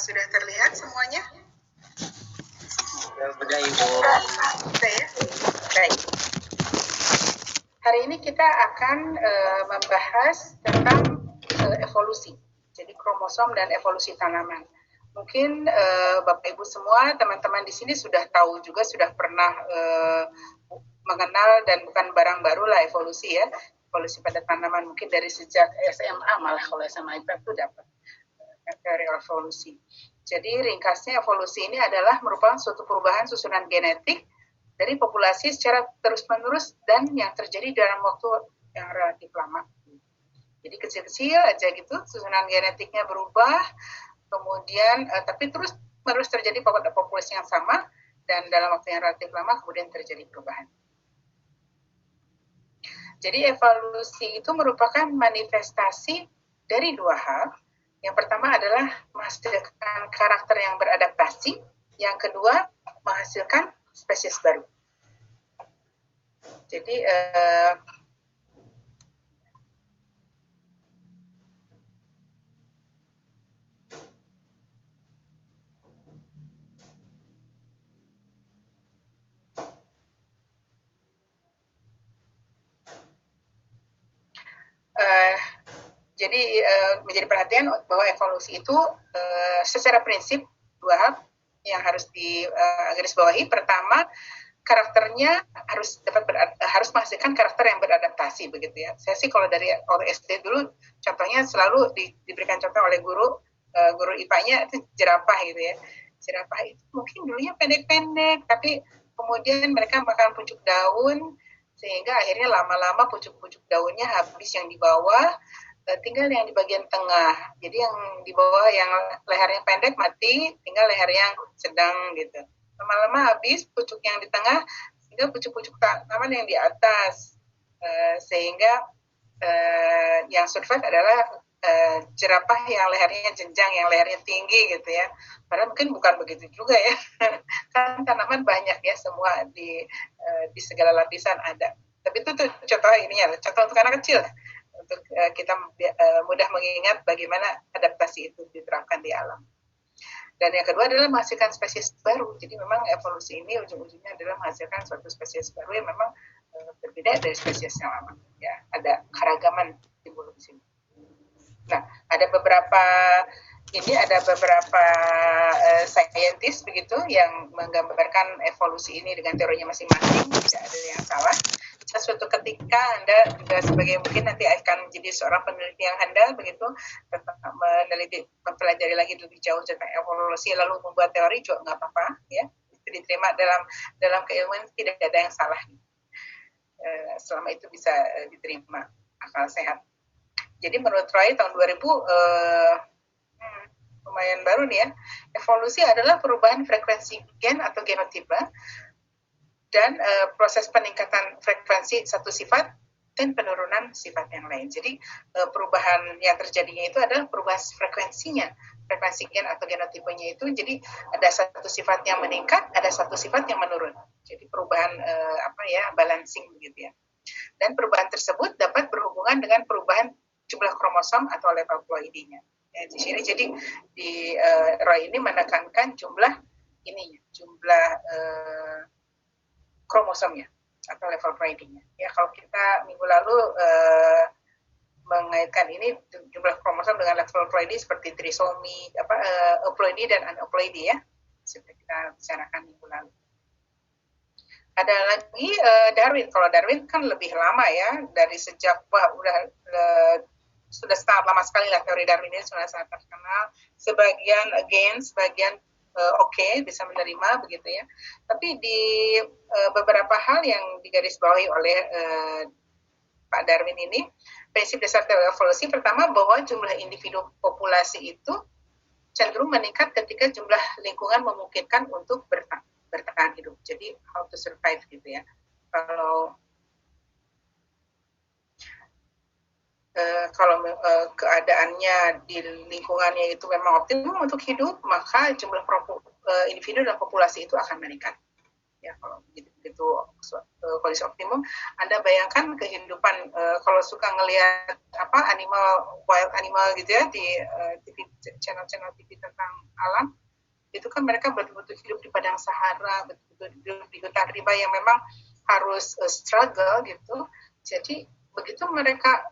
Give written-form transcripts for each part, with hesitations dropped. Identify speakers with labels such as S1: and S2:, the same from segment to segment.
S1: sudah terlihat semuanya?
S2: Sudah, Ibu.
S1: Sudah ya? Baik. Hari ini kita akan membahas tentang evolusi. Jadi kromosom dan evolusi tanaman. Mungkin Bapak Ibu semua, teman-teman di sini sudah tahu juga, sudah pernah mengenal dan bukan barang baru lah evolusi ya. Evolusi pada tanaman mungkin dari sejak SMA, malah kalau SMA itu dapat dari evolusi. Jadi ringkasnya evolusi ini adalah merupakan suatu perubahan susunan genetik dari populasi secara terus-menerus dan yang terjadi dalam waktu yang relatif lama. Jadi kecil-kecil aja gitu, susunan genetiknya berubah, kemudian tapi terus terjadi pada populasi yang sama dan dalam waktu yang relatif lama kemudian terjadi perubahan. Jadi evolusi itu merupakan manifestasi dari dua hal. Yang pertama adalah menghasilkan karakter yang beradaptasi, yang kedua menghasilkan spesies baru. Jadi menjadi perhatian bahwa evolusi itu secara prinsip dua hal yang harus digarisbawahi. Pertama, karakternya harus menghasilkan karakter yang beradaptasi begitu ya. Saya sih kalau dari SD dulu contohnya selalu diberikan contoh oleh guru IPA-nya itu jerapah gitu ya. Jerapah itu mungkin dulunya pendek-pendek tapi kemudian mereka makan pucuk daun sehingga akhirnya lama-lama pucuk-pucuk daunnya habis yang di bawah, tinggal yang di bagian tengah. Jadi yang di bawah yang lehernya pendek mati, tinggal leher yang sedang gitu. Lama-lama habis pucuk yang di tengah, sehingga pucuk-pucuk tanaman yang di atas. Sehingga yang survive adalah jerapah yang lehernya jenjang, yang lehernya tinggi gitu ya. Padahal mungkin bukan begitu juga ya. Kan tanaman banyak ya, semua di segala lapisan ada. Tapi itu tuh contoh ini ya, contoh untuk anak kecil. Untuk kita mudah mengingat bagaimana adaptasi itu diterapkan di alam. Dan yang kedua adalah menghasilkan spesies baru. Jadi memang evolusi ini ujung-ujungnya adalah menghasilkan suatu spesies baru yang memang berbeda dari spesies yang lama. Ya, ada keragaman timbul di sini. Nah, ada beberapa saintis begitu yang menggambarkan evolusi ini dengan teorinya masing-masing, tidak ada yang salah. Suatu ketika Anda juga sebagai mungkin nanti akan menjadi seorang peneliti yang handal begitu, mempelajari lagi lebih jauh tentang evolusi lalu membuat teori juga nggak apa-apa ya, itu diterima dalam keilmuan, tidak ada yang salah selama itu bisa diterima akal sehat. Jadi menurut Roy tahun 2000 lumayan baru nih ya, evolusi adalah perubahan frekuensi gen atau genotipe dan proses peningkatan frekuensi satu sifat dan penurunan sifat yang lain. Jadi perubahan yang terjadinya itu adalah perubahan frekuensinya, frekuensi gen atau genotipenya itu. Jadi ada satu sifat yang meningkat, ada satu sifat yang menurun. Jadi perubahan balancing begitu ya. Dan perubahan tersebut dapat berhubungan dengan perubahan jumlah kromosom atau level ploidinya. Ya, di sini jadi Roy ini menekankan jumlah kromosomnya atau level ploidingnya. Ya, kalau kita minggu lalu mengaitkan ini jumlah kromosom dengan level ploidi seperti trisomi, euploidi dan aneuploidi ya, seperti kita bicarakan minggu lalu. Ada lagi Darwin. Kalau Darwin kan lebih lama ya, dari sejak sudah sangat lama sekali lah teori Darwin ini, sudah sangat terkenal. Sebagian against, sebagian oke, bisa menerima begitu ya. Tapi di beberapa hal yang digarisbawahi oleh Pak Darwin ini, prinsip dasar teori evolusi pertama bahwa jumlah individu populasi itu cenderung meningkat ketika jumlah lingkungan memungkinkan untuk bertahan hidup. Jadi how to survive gitu ya. Kalau keadaannya di lingkungannya itu memang optimum untuk hidup, maka jumlah individu dan populasi itu akan meningkat. Ya, kalau begitu kondisi optimum, Anda bayangkan kehidupan kalau suka ngelihat wild animal gitu ya di channel-channel TV tentang alam, itu kan mereka betul-betul hidup di padang Sahara, betul-betul hidup di hutan rimba yang memang harus struggle gitu. Jadi begitu mereka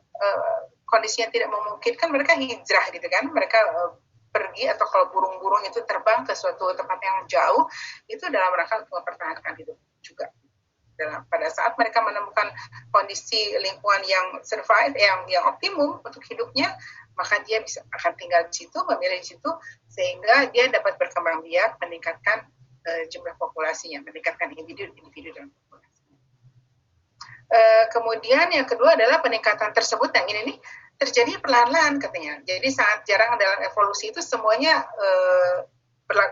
S1: kondisinya tidak memungkinkan, mereka hijrah gitu kan, mereka pergi, atau kalau burung-burung itu terbang ke suatu tempat yang jauh, itu dalam rangka untuk mempertahankan hidup juga. Pada saat mereka menemukan kondisi lingkungan yang survive, yang optimum untuk hidupnya, maka dia akan tinggal di situ, memilih di situ, sehingga dia dapat berkembang biak, meningkatkan jumlah populasinya, meningkatkan individu dalam populasi. Kemudian yang kedua adalah peningkatan tersebut, yang ini nih terjadi perlahan-lahan katanya. Jadi sangat jarang dalam evolusi itu semuanya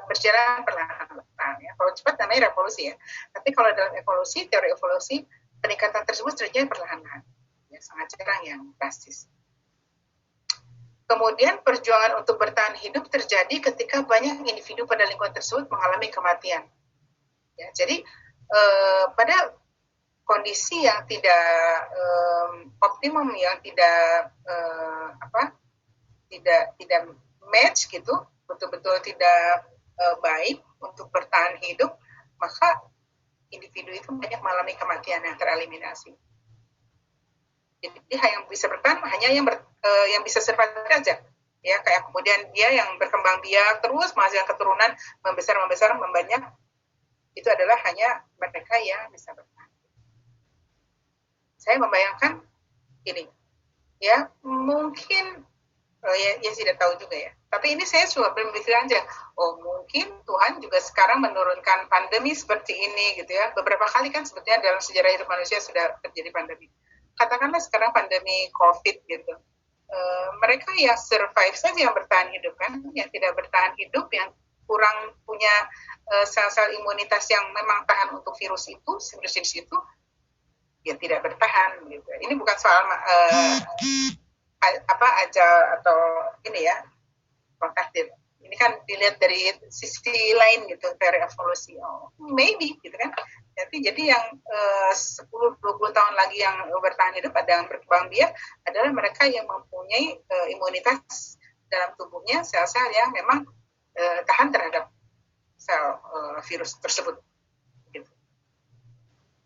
S1: berjalan perlahan-lahan. Ya. Kalau cepat namanya revolusi ya. Tapi kalau dalam evolusi, teori evolusi, peningkatan tersebut terjadi perlahan-lahan. Ya, sangat jarang yang drastis. Kemudian perjuangan untuk bertahan hidup terjadi ketika banyak individu pada lingkungan tersebut mengalami kematian. Ya, jadi pada kondisi yang tidak optimum, yang tidak tidak match gitu, betul-betul tidak baik untuk bertahan hidup, maka individu itu banyak mengalami kematian yang tereliminasi. Jadi yang bisa bertahan hanya yang bisa survive aja, ya, kayak kemudian dia yang berkembang biak terus menghasilkan keturunan membesar membanyak, itu adalah hanya mereka yang bisa bertahan. Saya membayangkan ini, ya mungkin ya tidak tahu juga ya. Tapi ini saya cuma berpikir aja, mungkin Tuhan juga sekarang menurunkan pandemi seperti ini gitu ya. Beberapa kali kan sebetulnya dalam sejarah hidup manusia sudah terjadi pandemi. Katakanlah sekarang pandemi COVID gitu. Mereka yang survive saja yang bertahan hidup kan, yang tidak bertahan hidup, yang kurang punya sel-sel imunitas yang memang tahan untuk virus itu, ya tidak bertahan gitu. Ini bukan soal ajal atau ini ya, takdir. Ini kan dilihat dari sisi lain gitu, teori evolusi. Maybe gitu kan. Jadi yang 10-20 tahun lagi yang bertahan hidup, ada yang berkembang biak, adalah mereka yang mempunyai imunitas dalam tubuhnya, sel-sel yang memang tahan terhadap sel virus tersebut.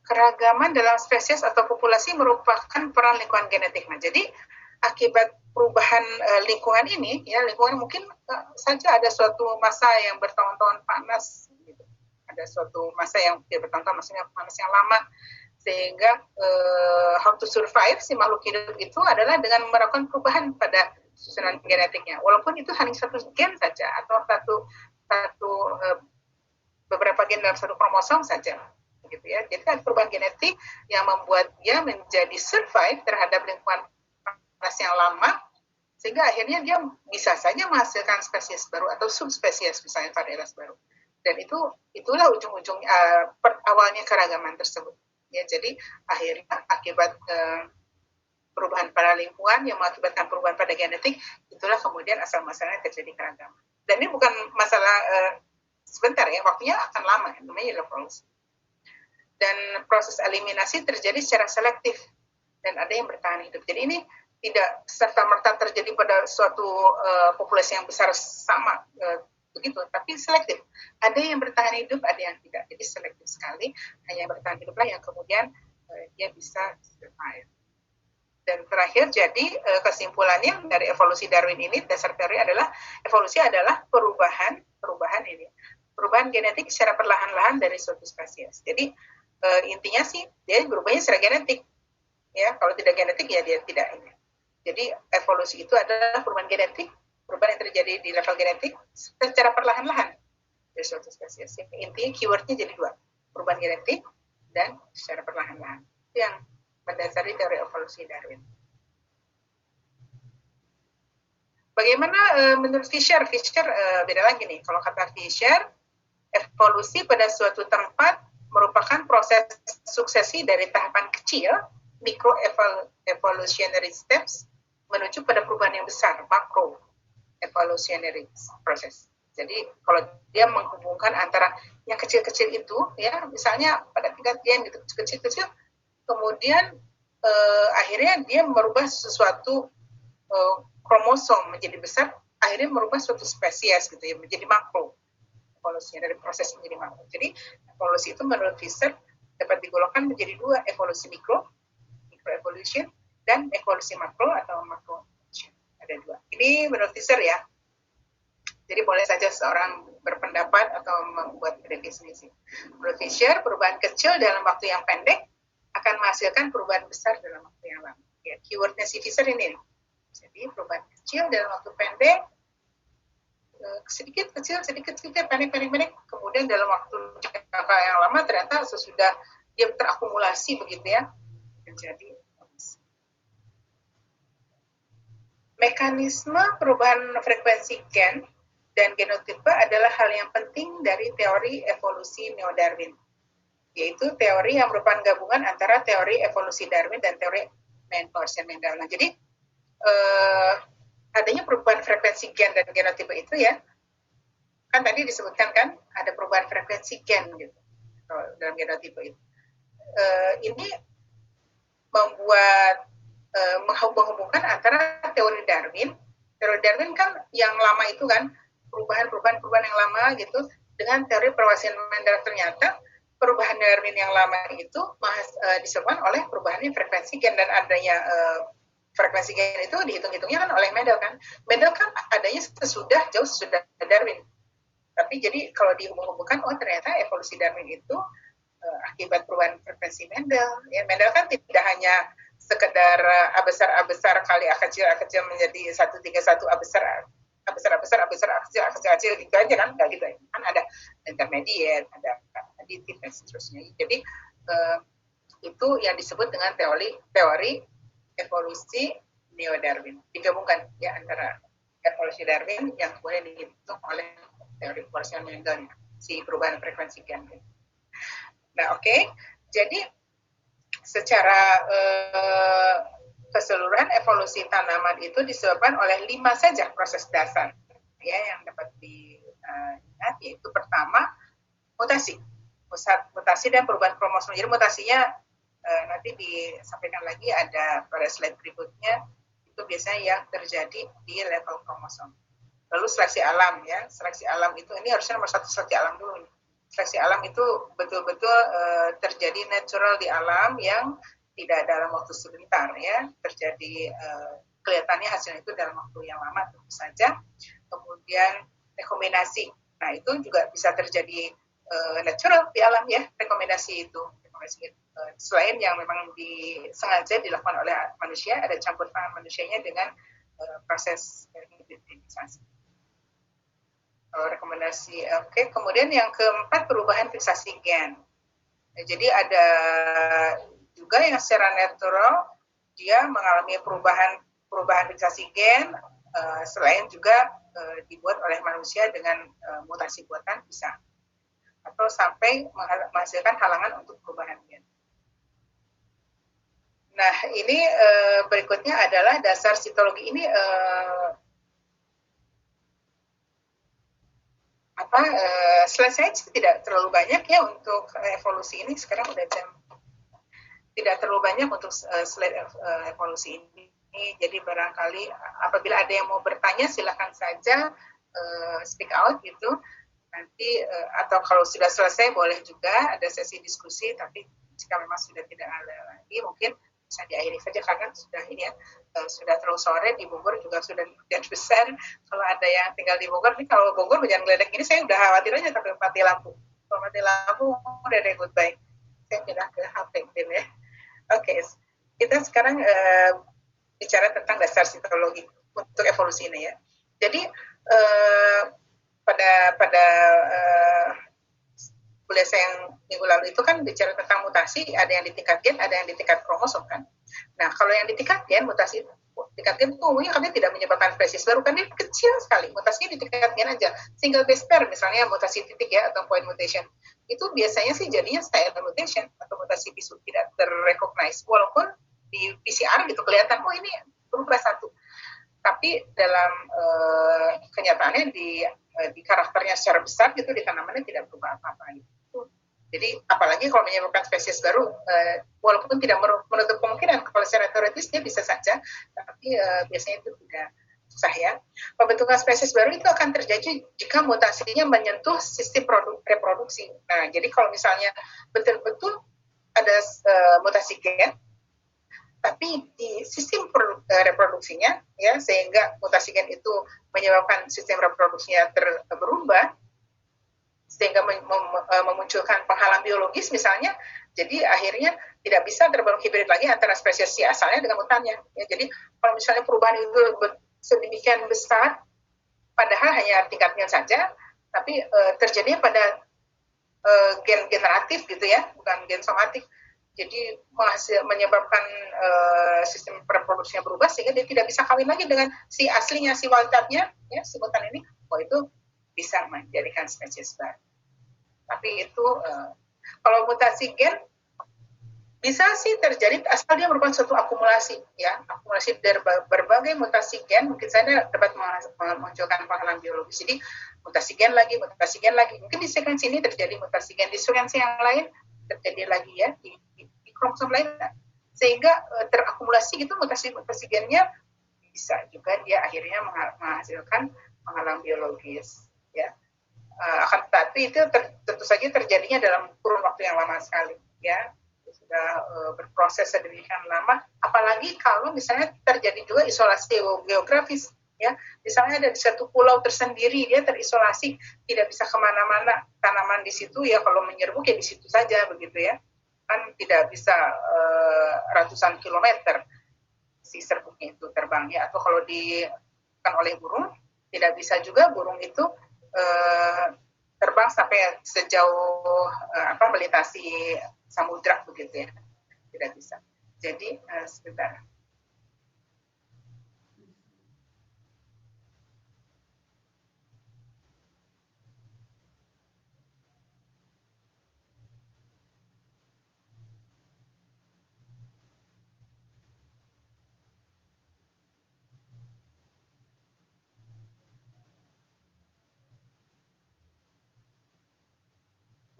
S1: Keragaman dalam spesies atau populasi merupakan peran lingkungan genetik. Nah, jadi akibat perubahan lingkungan ini, ya lingkungan mungkin saja ada suatu masa yang bertahun-tahun panas, gitu. Ada suatu masa yang bertahun-tahun, maksudnya panas yang lama, sehingga how to survive si makhluk hidup itu adalah dengan melakukan perubahan pada susunan genetiknya. Walaupun itu hanya satu gen saja atau beberapa gen dalam satu kromosom saja. Gitu ya. Jadi kan perubahan genetik yang membuat dia menjadi survive terhadap lingkungan panas yang lama, sehingga akhirnya dia bisa saja menghasilkan spesies baru atau subspesies, misalnya varietas baru. Dan itulah ujung-ujung awalnya keragaman tersebut. Ya, jadi akhirnya akibat perubahan pada lingkungan yang mengakibatkan perubahan pada genetik, itulah kemudian asal muasalnya terjadi keragaman. Dan ini bukan masalah sebentar ya, waktunya akan lama, namanya evolusi. Dan proses eliminasi terjadi secara selektif dan ada yang bertahan hidup. Jadi ini tidak serta-merta terjadi pada suatu populasi yang besar sama begitu, tapi selektif. Ada yang bertahan hidup, ada yang tidak. Jadi selektif sekali, hanya yang bertahan hiduplah yang kemudian dia bisa survive. Dan terakhir, jadi kesimpulannya dari evolusi Darwin ini, dasar teori adalah evolusi adalah perubahan genetik secara perlahan-lahan dari suatu spesies. Jadi intinya sih dia berubahnya secara genetik, ya. Kalau tidak genetik ya dia tidak ini. Jadi evolusi itu adalah perubahan genetik, perubahan yang terjadi di level genetik secara perlahan-lahan dari suatu spesies. Intinya keywordnya jadi dua, perubahan genetik dan secara perlahan-lahan. Itu yang mendasari teori evolusi Darwin. Bagaimana menurut Fisher? Beda lagi nih. Kalau kata Fisher, evolusi pada suatu tempat merupakan proses suksesi dari tahapan kecil, micro evolutionary steps, menuju pada perubahan yang besar, macro evolutionary process. Jadi kalau dia menghubungkan antara yang kecil-kecil itu, ya misalnya pada tingkat gen gitu kecil-kecil, kemudian akhirnya dia merubah sesuatu kromosom menjadi besar, akhirnya merubah suatu spesies gitu ya, menjadi makro evolusinya, dari proses menjadi makro. Jadi evolusi itu menurut Visser dapat digolongkan menjadi dua, evolusi mikro evolution, dan evolusi makro atau makro evolution. Ada dua. Ini menurut Visser ya. Jadi boleh saja seorang berpendapat atau membuat definisi. Menurut Fisher, perubahan kecil dalam waktu yang pendek akan menghasilkan perubahan besar dalam waktu yang lama. Ya, keywordnya si Fisher ini. Jadi perubahan kecil dalam waktu pendek, sedikit kecil, pendek, kemudian dalam waktu jangka yang lama ternyata sesudah dia terakumulasi begitu ya, menjadi mekanisme perubahan frekuensi gen dan genotipe adalah hal yang penting dari teori evolusi Neo-Darwin, yaitu teori yang merupakan gabungan antara teori evolusi Darwin dan teori Mendel. Nah, jadi adanya perubahan frekuensi gen dan genotipe itu ya, kan tadi disebutkan kan ada perubahan frekuensi gen gitu dalam genotipe itu. Ini membuat menghubungkan antara teori Darwin kan yang lama itu kan perubahan yang lama gitu dengan teori perwasian Mendel. Ternyata perubahan Darwin yang lama itu disebabkan oleh perubahannya frekuensi gen, dan adanya frekuensi gen itu dihitung-hitungnya kan oleh Mendel kan. Mendel kan adanya jauh sesudah Darwin. Tapi jadi kalau dihubung-hubungkan, oh ternyata evolusi Darwin itu akibat perubahan frekuensi Mendel. Ya, Mendel kan tidak hanya sekedar A besar kali A kecil menjadi 131 A besar kecil gitu aja kan, nggak gitu ya. Kan ada intermediate, ada aditif dan seterusnya. Jadi itu yang disebut dengan teori evolusi Neo-Darwin, digabungkan ya antara evolusi Darwin yang kemudian dihitung oleh teori perwasian Mendel, si perubahan frekuensi gen. Nah, oke. Jadi secara keseluruhan evolusi tanaman itu disebabkan oleh 5 saja proses dasar ya yang dapat dilihat, yaitu pertama mutasi dan perubahan kromosom. Jadi mutasinya nanti disampaikan lagi ada pada slide berikutnya, itu biasanya yang terjadi di level kromosom. Lalu seleksi alam ya, seleksi alam itu ini harusnya nomor 1 seleksi alam dulu. Seleksi alam itu betul-betul terjadi natural di alam yang tidak dalam waktu sebentar ya, terjadi kelihatannya hasilnya itu dalam waktu yang lama tentu saja. Kemudian rekombinasi, nah itu juga bisa terjadi natural di alam ya, rekombinasi itu. Selain yang memang disengaja dilakukan oleh manusia, ada campur tangan manusianya dengan proses hibridisasi. Rekomendasi, oke. Kemudian yang keempat perubahan fiksasi gen. Jadi ada juga yang secara natural dia mengalami perubahan fiksasi gen, selain juga dibuat oleh manusia dengan mutasi buatan bisa, atau sampai menghasilkan halangan untuk perubahan gen. Nah, ini berikutnya adalah dasar sitologi. Ini slide saya tidak terlalu banyak ya untuk evolusi ini. Sekarang udah jam, tidak terlalu banyak untuk slide evolusi ini. Jadi barangkali apabila ada yang mau bertanya silahkan saja speak out gitu. Nanti atau kalau sudah selesai boleh juga ada sesi diskusi. Tapi jika memang sudah tidak ada lagi, mungkin bisa diakhiri saja karena sudah ini ya, sudah terlalu sore. Di Bogor juga sudah hujan besar. Kalau ada yang tinggal di Bogor, nih kalau Bogor hujan geledek ini saya udah khawatir aja sampai mati lampu. Kalau mati lampu udah deh goodbye. Saya pindah ke HP gitu ya. Oke, kita sekarang bicara tentang dasar sitologi untuk evolusi ini ya. Jadi pada kuliah saya yang minggu lalu itu kan bicara tentang mutasi, ada yang di tingkat gen, ada yang di tingkat kromosom kan. Nah, kalau yang di tingkat gen, mutasi tingkat gen itu umumnya kami tidak menyebabkan spesies baru, kan dia kecil sekali, mutasinya di tingkat gen aja. Single base pair misalnya mutasi titik ya, atau point mutation, itu biasanya sih jadinya silent mutation atau mutasi bisu tidak terrecognize, walaupun di PCR gitu kelihatan, ini berubah satu. Tapi dalam kenyataannya di di karakternya secara besar gitu, di tanamannya tidak berubah apa-apa gitu. Jadi apalagi kalau menyebabkan spesies baru, walaupun tidak menutup kemungkinan, kalau secara teoritis dia bisa saja, tapi biasanya itu tidak susah ya. Pembentukan spesies baru itu akan terjadi jika mutasinya menyentuh sistem reproduksi. Nah, jadi kalau misalnya betul-betul ada mutasi gen, tapi di sistem reproduksinya, ya, sehingga mutasi gen itu menyebabkan sistem reproduksinya berubah, sehingga memunculkan penghalang biologis misalnya, jadi akhirnya tidak bisa terbentuk hibrid lagi antara spesies si asalnya dengan mutannya. Ya, jadi kalau misalnya perubahan itu sedemikian besar, padahal hanya tingkatnya saja, tapi terjadinya pada gen generatif gitu ya, bukan gen somatik. Jadi menyebabkan sistem reproduksinya berubah sehingga dia tidak bisa kawin lagi dengan si aslinya, si wildtype-nya, ya, si mutan ini. Itu bisa menjadikan spesies baru. Tapi itu kalau mutasi gen bisa sih terjadi asal dia merupakan suatu akumulasi, ya, akumulasi dari berbagai mutasi gen, mungkin saja dapat memunculkan penghalang biologis. Jadi mutasi gen lagi, mungkin di sekuensi ini terjadi mutasi gen, di sekuensi yang lain terjadi lagi ya di kromosom lain, sehingga terakumulasi gitu mutasi gennya, bisa juga dia akhirnya menghasilkan penghalang biologis, ya. Akan tetapi itu tentu saja terjadinya dalam kurun waktu yang lama sekali, ya, sudah berproses sedemikian lama. Apalagi kalau misalnya terjadi juga isolasi geografis, ya, misalnya ada di satu pulau tersendiri, dia terisolasi, tidak bisa kemana-mana, tanaman di situ ya kalau menyerbuk ya di situ saja begitu ya, kan tidak bisa ratusan kilometer si serbuknya itu terbang ya, atau kalau kan oleh burung tidak bisa juga burung itu terbang sampai sejauh melintasi samudra begitu ya, tidak bisa. Jadi sebentar.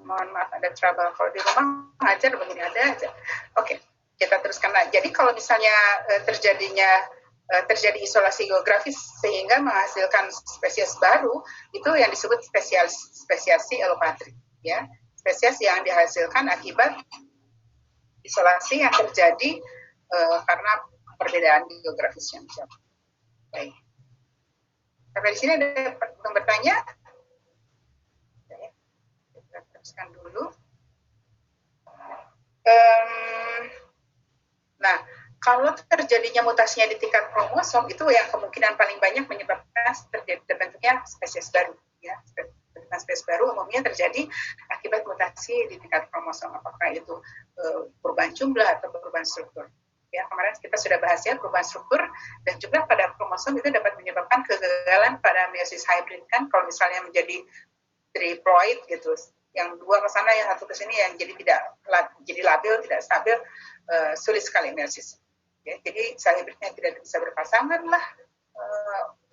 S1: Mohon maaf ada trouble, kalau di rumah ngajar begini ada aja. Oke, kita teruskan lagi. Jadi kalau misalnya terjadi isolasi geografis sehingga menghasilkan spesies baru, itu yang disebut spesiasi elopatrik, ya, spesies yang dihasilkan akibat isolasi yang terjadi karena perbedaan geografis yang jauh. Baik. Sampai di sini ada yang bertanya? Teruskan dulu. Nah, kalau terjadinya mutasinya di tingkat kromosom, itu yang kemungkinan paling banyak menyebabkan terbentuknya spesies baru. Ya, spesies baru umumnya terjadi akibat mutasi di tingkat kromosom, apakah itu perubahan jumlah atau perubahan struktur. Ya, kemarin kita sudah bahas ya, perubahan struktur dan jumlah pada kromosom itu dapat menyebabkan kegagalan pada meiosis hybrid, kan, kalau misalnya menjadi triploid gitu, yang dua ke sana, yang satu ke sini, yang jadi labil, tidak stabil, sulit sekali meiosis. Ya, jadi sel hibridnya tidak bisa berpasangan lah,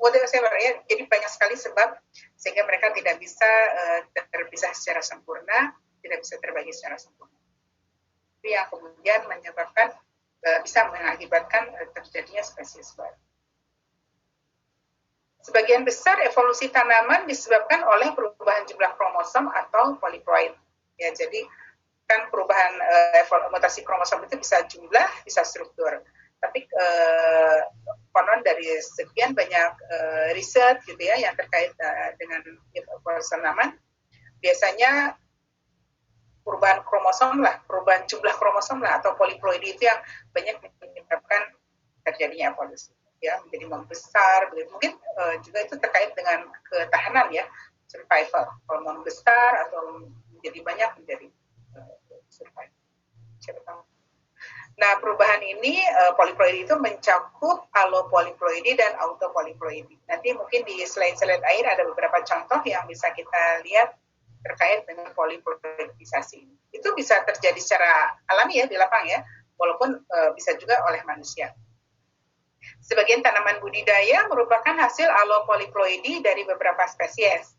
S1: whatever ya. Jadi banyak sekali sebab sehingga mereka tidak bisa terpisah secara sempurna, tidak bisa terbagi secara sempurna. Itu yang kemudian menyebabkan bisa mengakibatkan terjadinya spesies baru. Sebagian besar evolusi tanaman disebabkan oleh perubahan jumlah kromosom atau poliploid. Ya, jadi kan perubahan mutasi kromosom itu bisa jumlah, bisa struktur. Tapi konon dari sekian banyak riset gitu ya yang terkait dengan evolusi tanaman, biasanya perubahan kromosom lah, perubahan jumlah kromosom lah atau poliploid itu yang banyak menyebabkan terjadinya evolusi. Ya, menjadi membesar, mungkin juga itu terkait dengan ketahanan ya, survival. Kalau membesar atau menjadi banyak menjadi survival. Nah, perubahan ini poliploidi itu mencakup alopoliploidi dan autopoliploidi. Nanti mungkin di slide-slide akhir ada beberapa contoh yang bisa kita lihat terkait dengan poliploidisasi. Itu bisa terjadi secara alami ya di lapang ya, walaupun bisa juga oleh manusia. Sebagian tanaman budidaya merupakan hasil alopoliploidi dari beberapa spesies.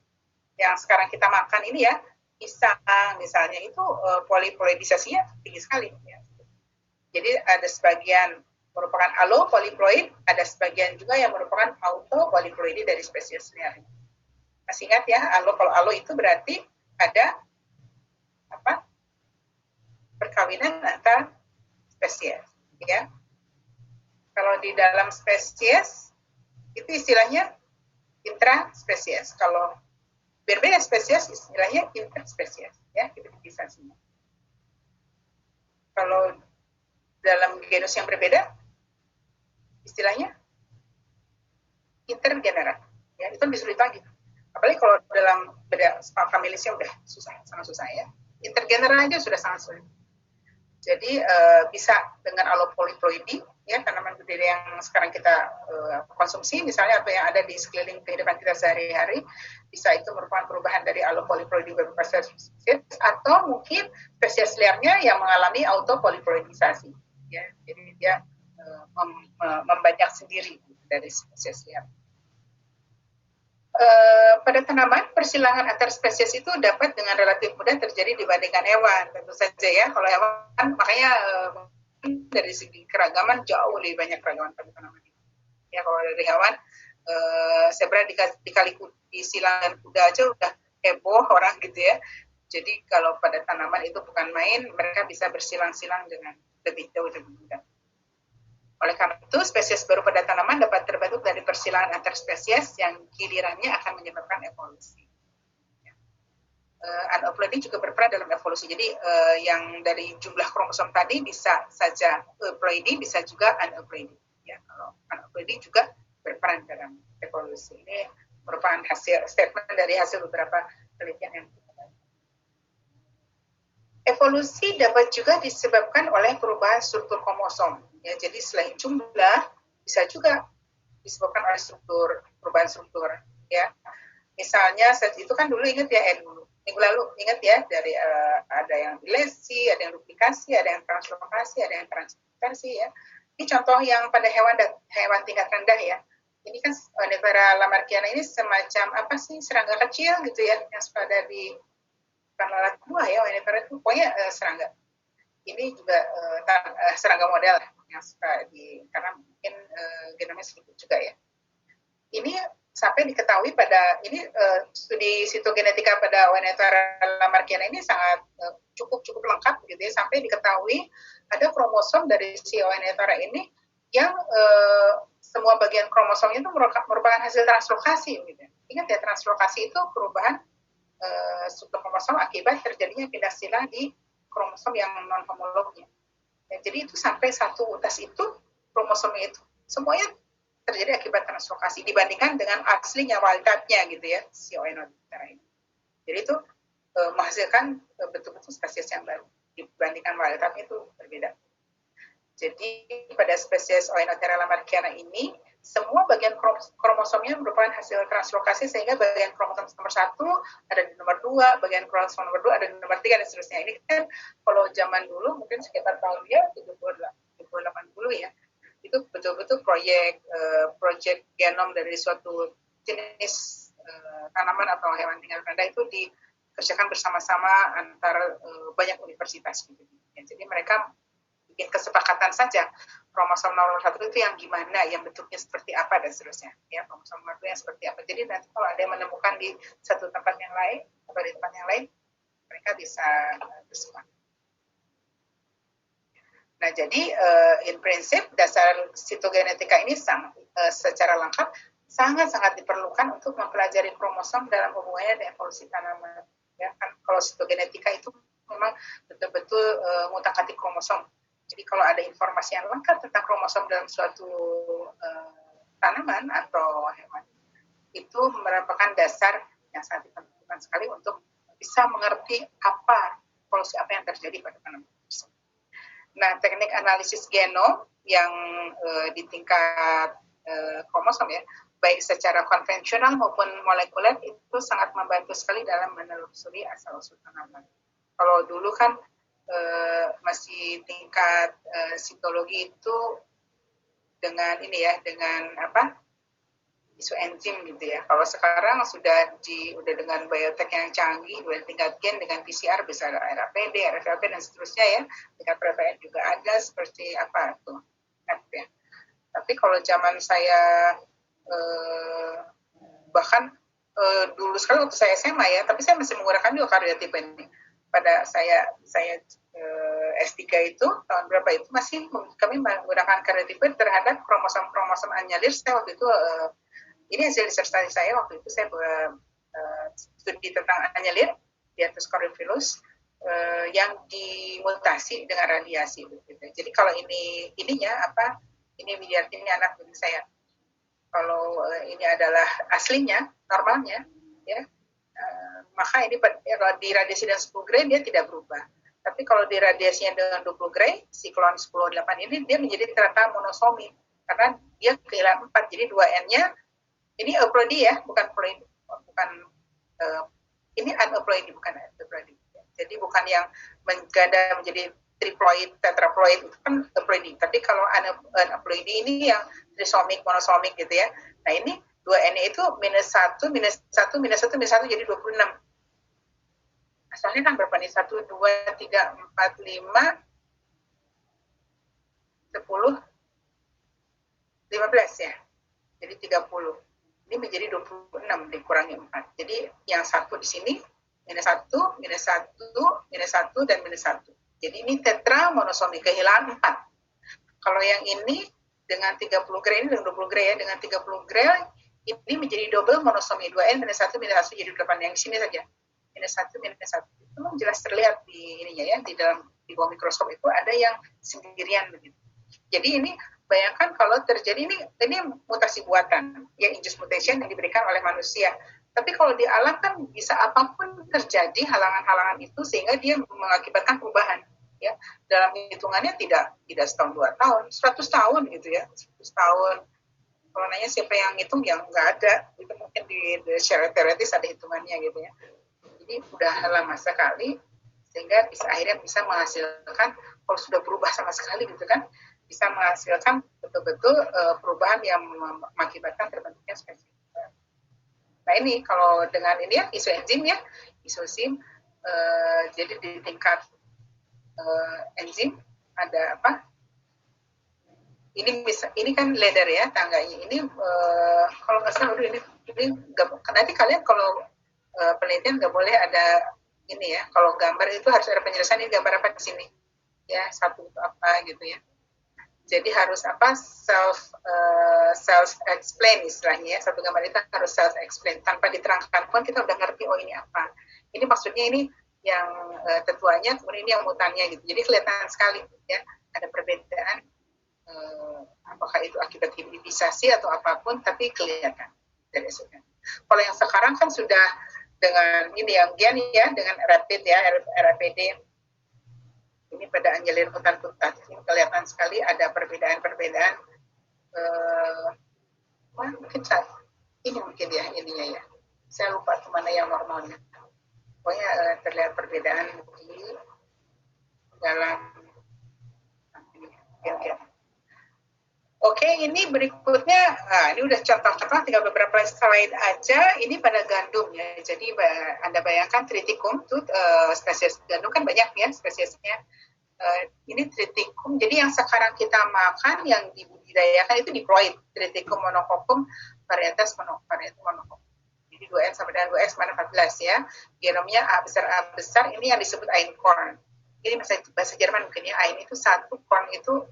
S1: yang sekarang kita makan ini ya, pisang misalnya itu poliploidisasinya tinggi sekali. Ya. Jadi ada sebagian merupakan allopolyploid, ada sebagian juga yang merupakan autopolyploid dari spesies liar. Masih ingat ya, kalau allo itu berarti ada apa? Perkawinan antar spesies, ya. Kalau di dalam spesies itu istilahnya intraspesies. Kalau berbeda spesies istilahnya interspesies, ya, hibridisasinya. Kalau dalam genus yang berbeda istilahnya intergenera, ya, itu lebih sulit lagi. Apalagi kalau dalam beda familisnya udah susah, sangat susah ya. Intergenera aja sudah sangat sulit. Jadi bisa dengan allopolyploidy, ya, tanaman berdiri yang sekarang kita konsumsi misalnya atau yang ada di sekeliling kehidupan kita sehari-hari, bisa itu merupakan perubahan dari allopolyploidy beberapa spesies atau mungkin spesies liarnya yang mengalami autopolyploidisasi, ya, jadi dia membanyak sendiri dari spesies liar. Pada tanaman, persilangan antar spesies itu dapat dengan relatif mudah terjadi dibandingkan hewan, tentu saja ya. Kalau hewan, makanya dari segi keragaman jauh lebih banyak keragaman pada tanaman. Ya, kalau dari hewan, zebra di silangan kuda aja udah heboh orang gitu ya. Jadi kalau pada tanaman itu bukan main, mereka bisa bersilang-silang dengan lebih jauh lebih mudah. Oleh karena itu, spesies baru pada tanaman dapat terbentuk dari persilangan antar spesies yang gilirannya akan menyebabkan evolusi. Aneuploidy juga berperan dalam evolusi. Jadi yang dari jumlah kromosom tadi bisa saja euploidy, bisa juga aneuploidy. Ya, kalau aneuploidy juga berperan dalam evolusi. Ini merupakan hasil statement dari hasil beberapa penelitian yang evolusi dapat juga disebabkan oleh perubahan struktur kromosom. Ya, jadi selain jumlah, bisa juga disebabkan oleh perubahan struktur. Ya, misalnya itu kan dulu ingat ya, minggu lalu ingat ya, dari ada yang dilesi, ada yang duplikasi, ada yang translokasi, ada yang transkripsi ya. Ini contoh yang pada hewan tingkat rendah ya. Ini kan Oenifera lamarckiana ini semacam apa sih, serangga kecil gitu ya, yang suka ada di bukan lalat buah ya, Oenifera itu pokoknya serangga. Ini juga serangga model yang suka karena mungkin genomnya sedikit juga ya. Ini sampai diketahui pada ini studi sitogenetika pada Oenifera lamarckiana ini sangat cukup lengkap gitu ya, sampai diketahui ada kromosom dari si Oenifera ini yang semua bagian kromosomnya itu merupakan hasil translokasi gitu. Ingat ya, translokasi itu perubahan struktur kromosom akibat terjadinya pindah sila di kromosom yang non homolognya. Ya, jadi itu sampai satu utas itu kromosomnya itu semuanya terjadi akibat translokasi dibandingkan dengan aslinya wild type-nya gitu ya, si Oenifera ini. Jadi itu menghasilkan betul-betul spesies yang baru dibandingkan wild type itu berbeda. Jadi pada spesies Oenifera lamarckiana ini semua bagian kromosomnya merupakan hasil translokasi, sehingga bagian kromosom nomor 1 ada di nomor 2, bagian kromosom nomor 2 ada di nomor 3 dan seterusnya. Ini kan kalau zaman dulu mungkin sekitar tahun ya 70-80 ya. Itu betul-betul proyek genom dari suatu jenis tanaman atau hewan tingkat rendah itu dikerjakan bersama-sama antar banyak universitas gitu. Ya, jadi mereka bikin kesepakatan saja kromosom nomor 1 itu yang gimana, yang bentuknya seperti apa dan seterusnya. Ya, kromosom nomor 2 yang seperti apa. Jadi nanti kalau ada yang menemukan di satu tempat yang lain atau di tempat yang lain, mereka bisa bersepakat. Nah, jadi in prinsip dasar sitogenetika ini secara lengkap sangat-sangat diperlukan untuk mempelajari kromosom dalam hubungannya dengan evolusi tanaman. Ya, kan kalau sitogenetika itu memang betul-betul ngutak-atik kromosom. Jadi kalau ada informasi yang lengkap tentang kromosom dalam suatu tanaman atau hewan, itu merupakan dasar yang sangat diperlukan sekali untuk bisa mengerti evolusi apa yang terjadi pada tanaman tersebut. Nah, teknik analisis genom yang di tingkat kromosom ya, baik secara konvensional maupun molekuler, itu sangat membantu sekali dalam menelusuri asal-usul tanaman. Kalau dulu kan masih tingkat sitologi itu dengan ini ya, dengan isu enzim gitu ya. Kalau sekarang udah dengan biotek yang canggih, dua tingkat gen dengan PCR bisa ada RAPD, RFLP dan seterusnya ya. Tingkat PPN juga ada seperti apa tuh. Ya. Tapi kalau zaman saya bahkan dulu sekali waktu saya SMA ya, tapi saya masih menggunakan juga karyotipe ini. Pada saya S3 itu tahun berapa itu masih kami menggunakan karyotipe terhadap kromosom anyalir. Saya waktu itu ini hasil disertasi saya waktu itu saya studi tentang anyalir Viatus caryophyllus yang dimutasi dengan radiasi gitu. Jadi kalau ininya apa? Ini ini anak saya. Kalau ini adalah aslinya, normalnya, ya, maka ini kalau di radiasi dengan 10 gray dia tidak berubah. Tapi kalau di radiasinya dengan 20 gray, siklon 10-8 ini dia menjadi ternyata monosomi karena dia kehilangan 4, jadi 2N-nya ini euploidy ya, bukan ini aneuploidy, bukan euploidy. Jadi bukan yang mengganda menjadi triploid, tetraploid itu kan euploidy. Tapi kalau aneuploidy ini yang trisomik, monosomik gitu ya. Nah ini 2N itu -1, -1 jadi 26. Asalnya kan berapa nih? 1, 2, 3, 4, 5, 10, 15 ya. Jadi 30. Ini menjadi 26 dikurangi 4. Jadi yang satu di sini -1, -1, dan -1. Jadi ini tetra monosomi, kehilangan 4. Kalau yang ini dengan 30 gray ini dengan 20 gray ya, dengan 30 gray ini menjadi double monosomi 2N -1 jadi 8 yang di sini saja. -1 itu jelas terlihat di ininya ya, di bawah mikroskop itu ada yang sendirian begitu. Jadi ini bayangkan kalau terjadi ini mutasi buatan, ya induced mutation yang diberikan oleh manusia. Tapi kalau di alam kan bisa apapun terjadi halangan-halangan itu sehingga dia mengakibatkan perubahan. Ya, dalam hitungannya tidak setahun 2 tahun, 100 tahun gitu ya, 100 tahun. Kalau nanya siapa yang ngitung, yang nggak ada. Itu mungkin di secara teoretis ada hitungannya gitu ya. Jadi udah lama sekali sehingga akhirnya bisa menghasilkan kalau sudah berubah sama sekali gitu kan, bisa menghasilkan betul-betul perubahan yang mengakibatkan terbentuknya spesies. Nah ini kalau dengan ini ya isu enzim ya, isosim, jadi di tingkat enzim ada apa? Ini kan ladder ya tangganya. Ini kalau nggak salah ini nanti kalian kalau penelitian nggak boleh ada ini ya. Kalau gambar itu harus ada penjelasan ini gambar apa di sini ya, satu itu apa gitu ya. Jadi harus apa self explain istilahnya ya. Satu gambar itu harus self explain tanpa diterangkan pun kita udah ngerti oh ini apa. Ini maksudnya ini yang tetuanya, kemudian ini yang mutannya gitu. Jadi kelihatan sekali ya ada perbedaan apakah itu akibat hibridisasi atau apapun, tapi kelihatan dari hasilnya. Kalau yang sekarang kan sudah dengan ini yang gen ya, dengan rapid ya, RAPD. Ini pada anjelir hutan putatif ini kelihatan sekali ada perbedaan-perbedaan. Mungkin ini mungkin ya ininya ya. Saya lupa kemana yang normalnya. Pokoknya terlihat perbedaan di dalam gen. Oke, ini berikutnya, ini udah contoh-contoh, tinggal beberapa slide aja. Ini pada gandum ya. Jadi Anda bayangkan triticum tuh spesies gandum kan banyak ya spesiesnya. Ini triticum. Jadi yang sekarang kita makan, yang dibudidayakan itu diploid, triticum monococcum varietas monococcum. Jadi 2N sampai dengan 2X mana 14 ya. Genomnya A besar, ini yang disebut Einkorn. Ini bahasa Jerman mungkin ya. Ein itu satu, korn itu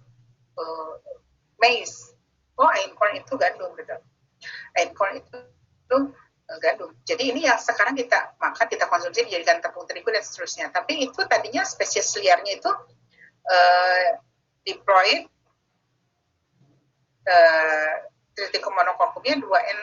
S1: maize. Oh, Einkorn itu gandum gitu. Einkorn itu gandum. Jadi ini yang sekarang kita makan, kita konsumsi dijadikan tepung terigu dan seterusnya. Tapi itu tadinya spesies liarnya itu diploid Triticum monococcumnya 2N.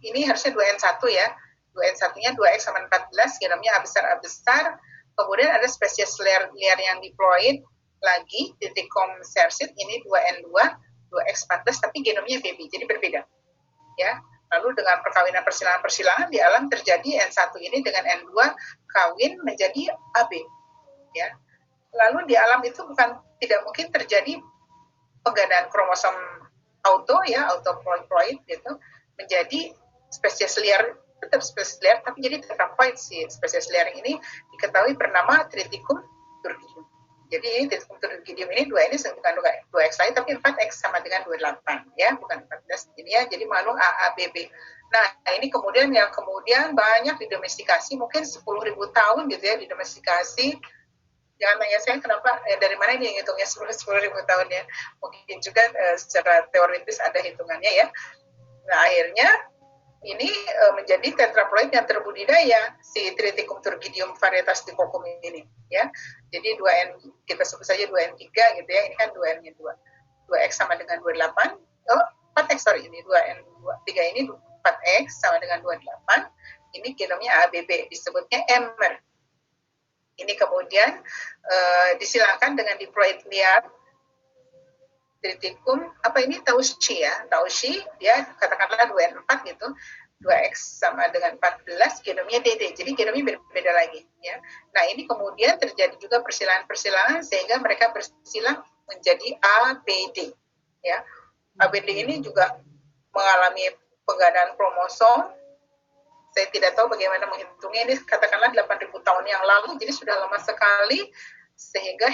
S1: Ini harusnya 2N1 ya. 2N1-nya 2X sama 14, genomnya A besar. Kemudian ada spesies liar yang diploid lagi, Triticum cercit, ini 2N2, 2X14, tapi genomnya baby, jadi berbeda. Ya, lalu dengan perkawinan persilangan di alam terjadi N1 ini dengan N2 kawin menjadi AB. Ya, lalu di alam itu tidak mungkin terjadi penggandaan kromosom autoploid gitu. menjadi spesies liar, tetap spesies liar, tapi jadi tetrapoid. Si spesies liar ini diketahui bernama Triticum turgidum. Jadi Triticum turgidum ini 2 ini bukan 2X lagi, tapi 4X sama dengan 28, ya, bukan 14. Jadi makhluk AABB. Nah, ini kemudian banyak didomestikasi, mungkin 10.000 tahun gitu ya, didomestikasi. Jangan tanya saya kenapa, dari mana ini hitungnya 10.000 tahun ya. Mungkin juga secara teoritis ada hitungannya ya. Nah, akhirnya ini menjadi tetraploid yang terbudidaya, si Triticum turgidum varietas Dicocum ini ya. Jadi 2N, kita sebut saja 2N3 gitu ya. Ini kan 2N-nya 2X sama dengan 28. 4X, sorry, ini 2N3 ini 4X sama dengan 28. Ini genomnya ABB, disebutnya Emmer. Ini kemudian disilangkan dengan diploid liar Triticum, Taushi ya, Taushi, dia katakanlah 2N4 gitu, 2X sama dengan 14, genomnya DD, jadi genomnya berbeda lagi ya. Nah, ini kemudian terjadi juga persilangan sehingga mereka bersilang menjadi ABD ya. ABD ini juga mengalami penggandaan kromosom. Saya tidak tahu bagaimana menghitungnya, ini katakanlah 8.000 tahun yang lalu, jadi sudah lama sekali, sehingga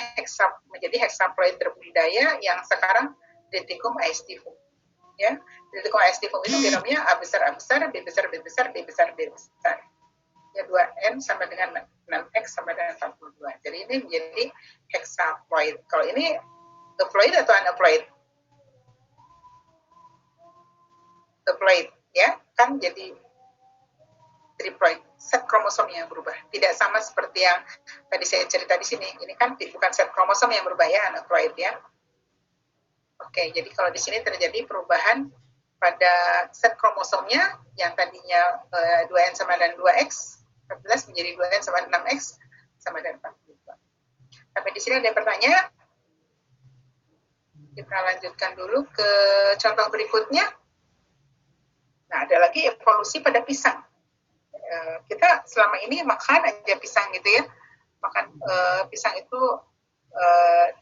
S1: menjadi hexaploid terbudidaya yang sekarang Triticum aestivum. Ya, Triticum aestivum itu genomnya A besar, B besar, B besar, B besar, B besar. Ya, 2N sama dengan 6X sama dengan 42. Jadi ini menjadi hexaploid. Kalau ini diploid atau aneuploid? Diploid, ya, kan jadi triploid, set kromosom yang berubah. Tidak sama seperti yang tadi saya cerita di sini. Ini kan bukan set kromosom yang berubah ya, aneuploid ya. Oke, jadi kalau di sini terjadi perubahan pada set kromosomnya yang tadinya 2N sama dengan 2X, 14 menjadi 2N sama dengan 6X sama dengan 42. Sampai di sini ada yang bertanya? Kita lanjutkan dulu ke contoh berikutnya. Nah, ada lagi evolusi pada pisang. Kita selama ini makan aja pisang gitu ya, makan pisang itu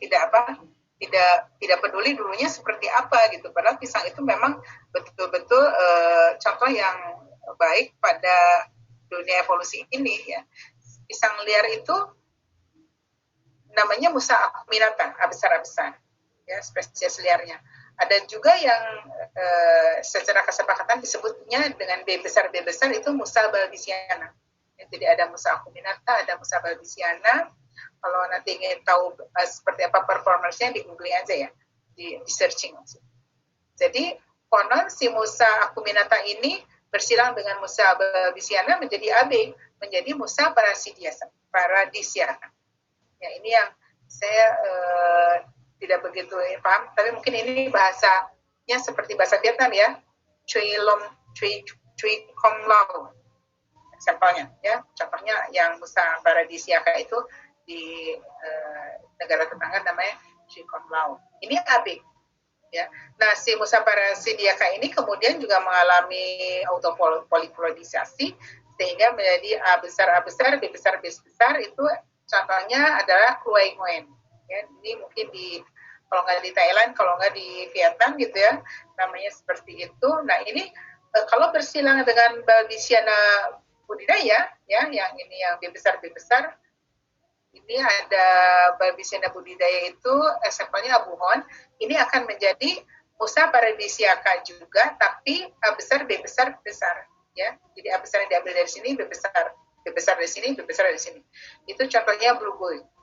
S1: tidak peduli dulunya seperti apa gitu, padahal pisang itu memang betul-betul contoh yang baik pada dunia evolusi ini ya. Pisang liar itu namanya Musa acuminata, besar ya, spesies liarnya. Ada juga yang secara kesepakatan disebutnya dengan B besar itu Musa balbisiana. Jadi ada Musa acuminata, ada Musa balbisiana. Kalau nanti ingin tahu seperti apa performance-nya, di Google aja ya, di searching. Jadi konon si Musa acuminata ini bersilang dengan Musa balbisiana menjadi AB, menjadi Musa paradisiaca. Ya, ini yang saya tidak begitu paham, tapi mungkin ini bahasanya seperti bahasa Vietnam ya, Chui Kong Lao, sampelnya ya, contohnya yang Musa paradisiaca itu di negara tetangga namanya Chui Kong Lao. Ini AB ya. Nah, si Musa paradisiaca ini kemudian juga mengalami autopoliploidisasi sehingga menjadi A besar, B besar, B besar. Itu contohnya adalah Kluai Ngoen. Ya, ini mungkin kalau nggak di Thailand, kalau nggak di Vietnam gitu ya, namanya seperti itu. Nah, ini kalau bersilang dengan balbisiana budidaya ya, yang ini yang B besar, ini ada balbisiana budidaya itu sampelnya abuhon, ini akan menjadi Musa paradisiaca juga, tapi A besar, B besar ya. Jadi A besar yang diambil dari sini, B besar dari sini, B besar dari sini. Itu contohnya Blue Gold.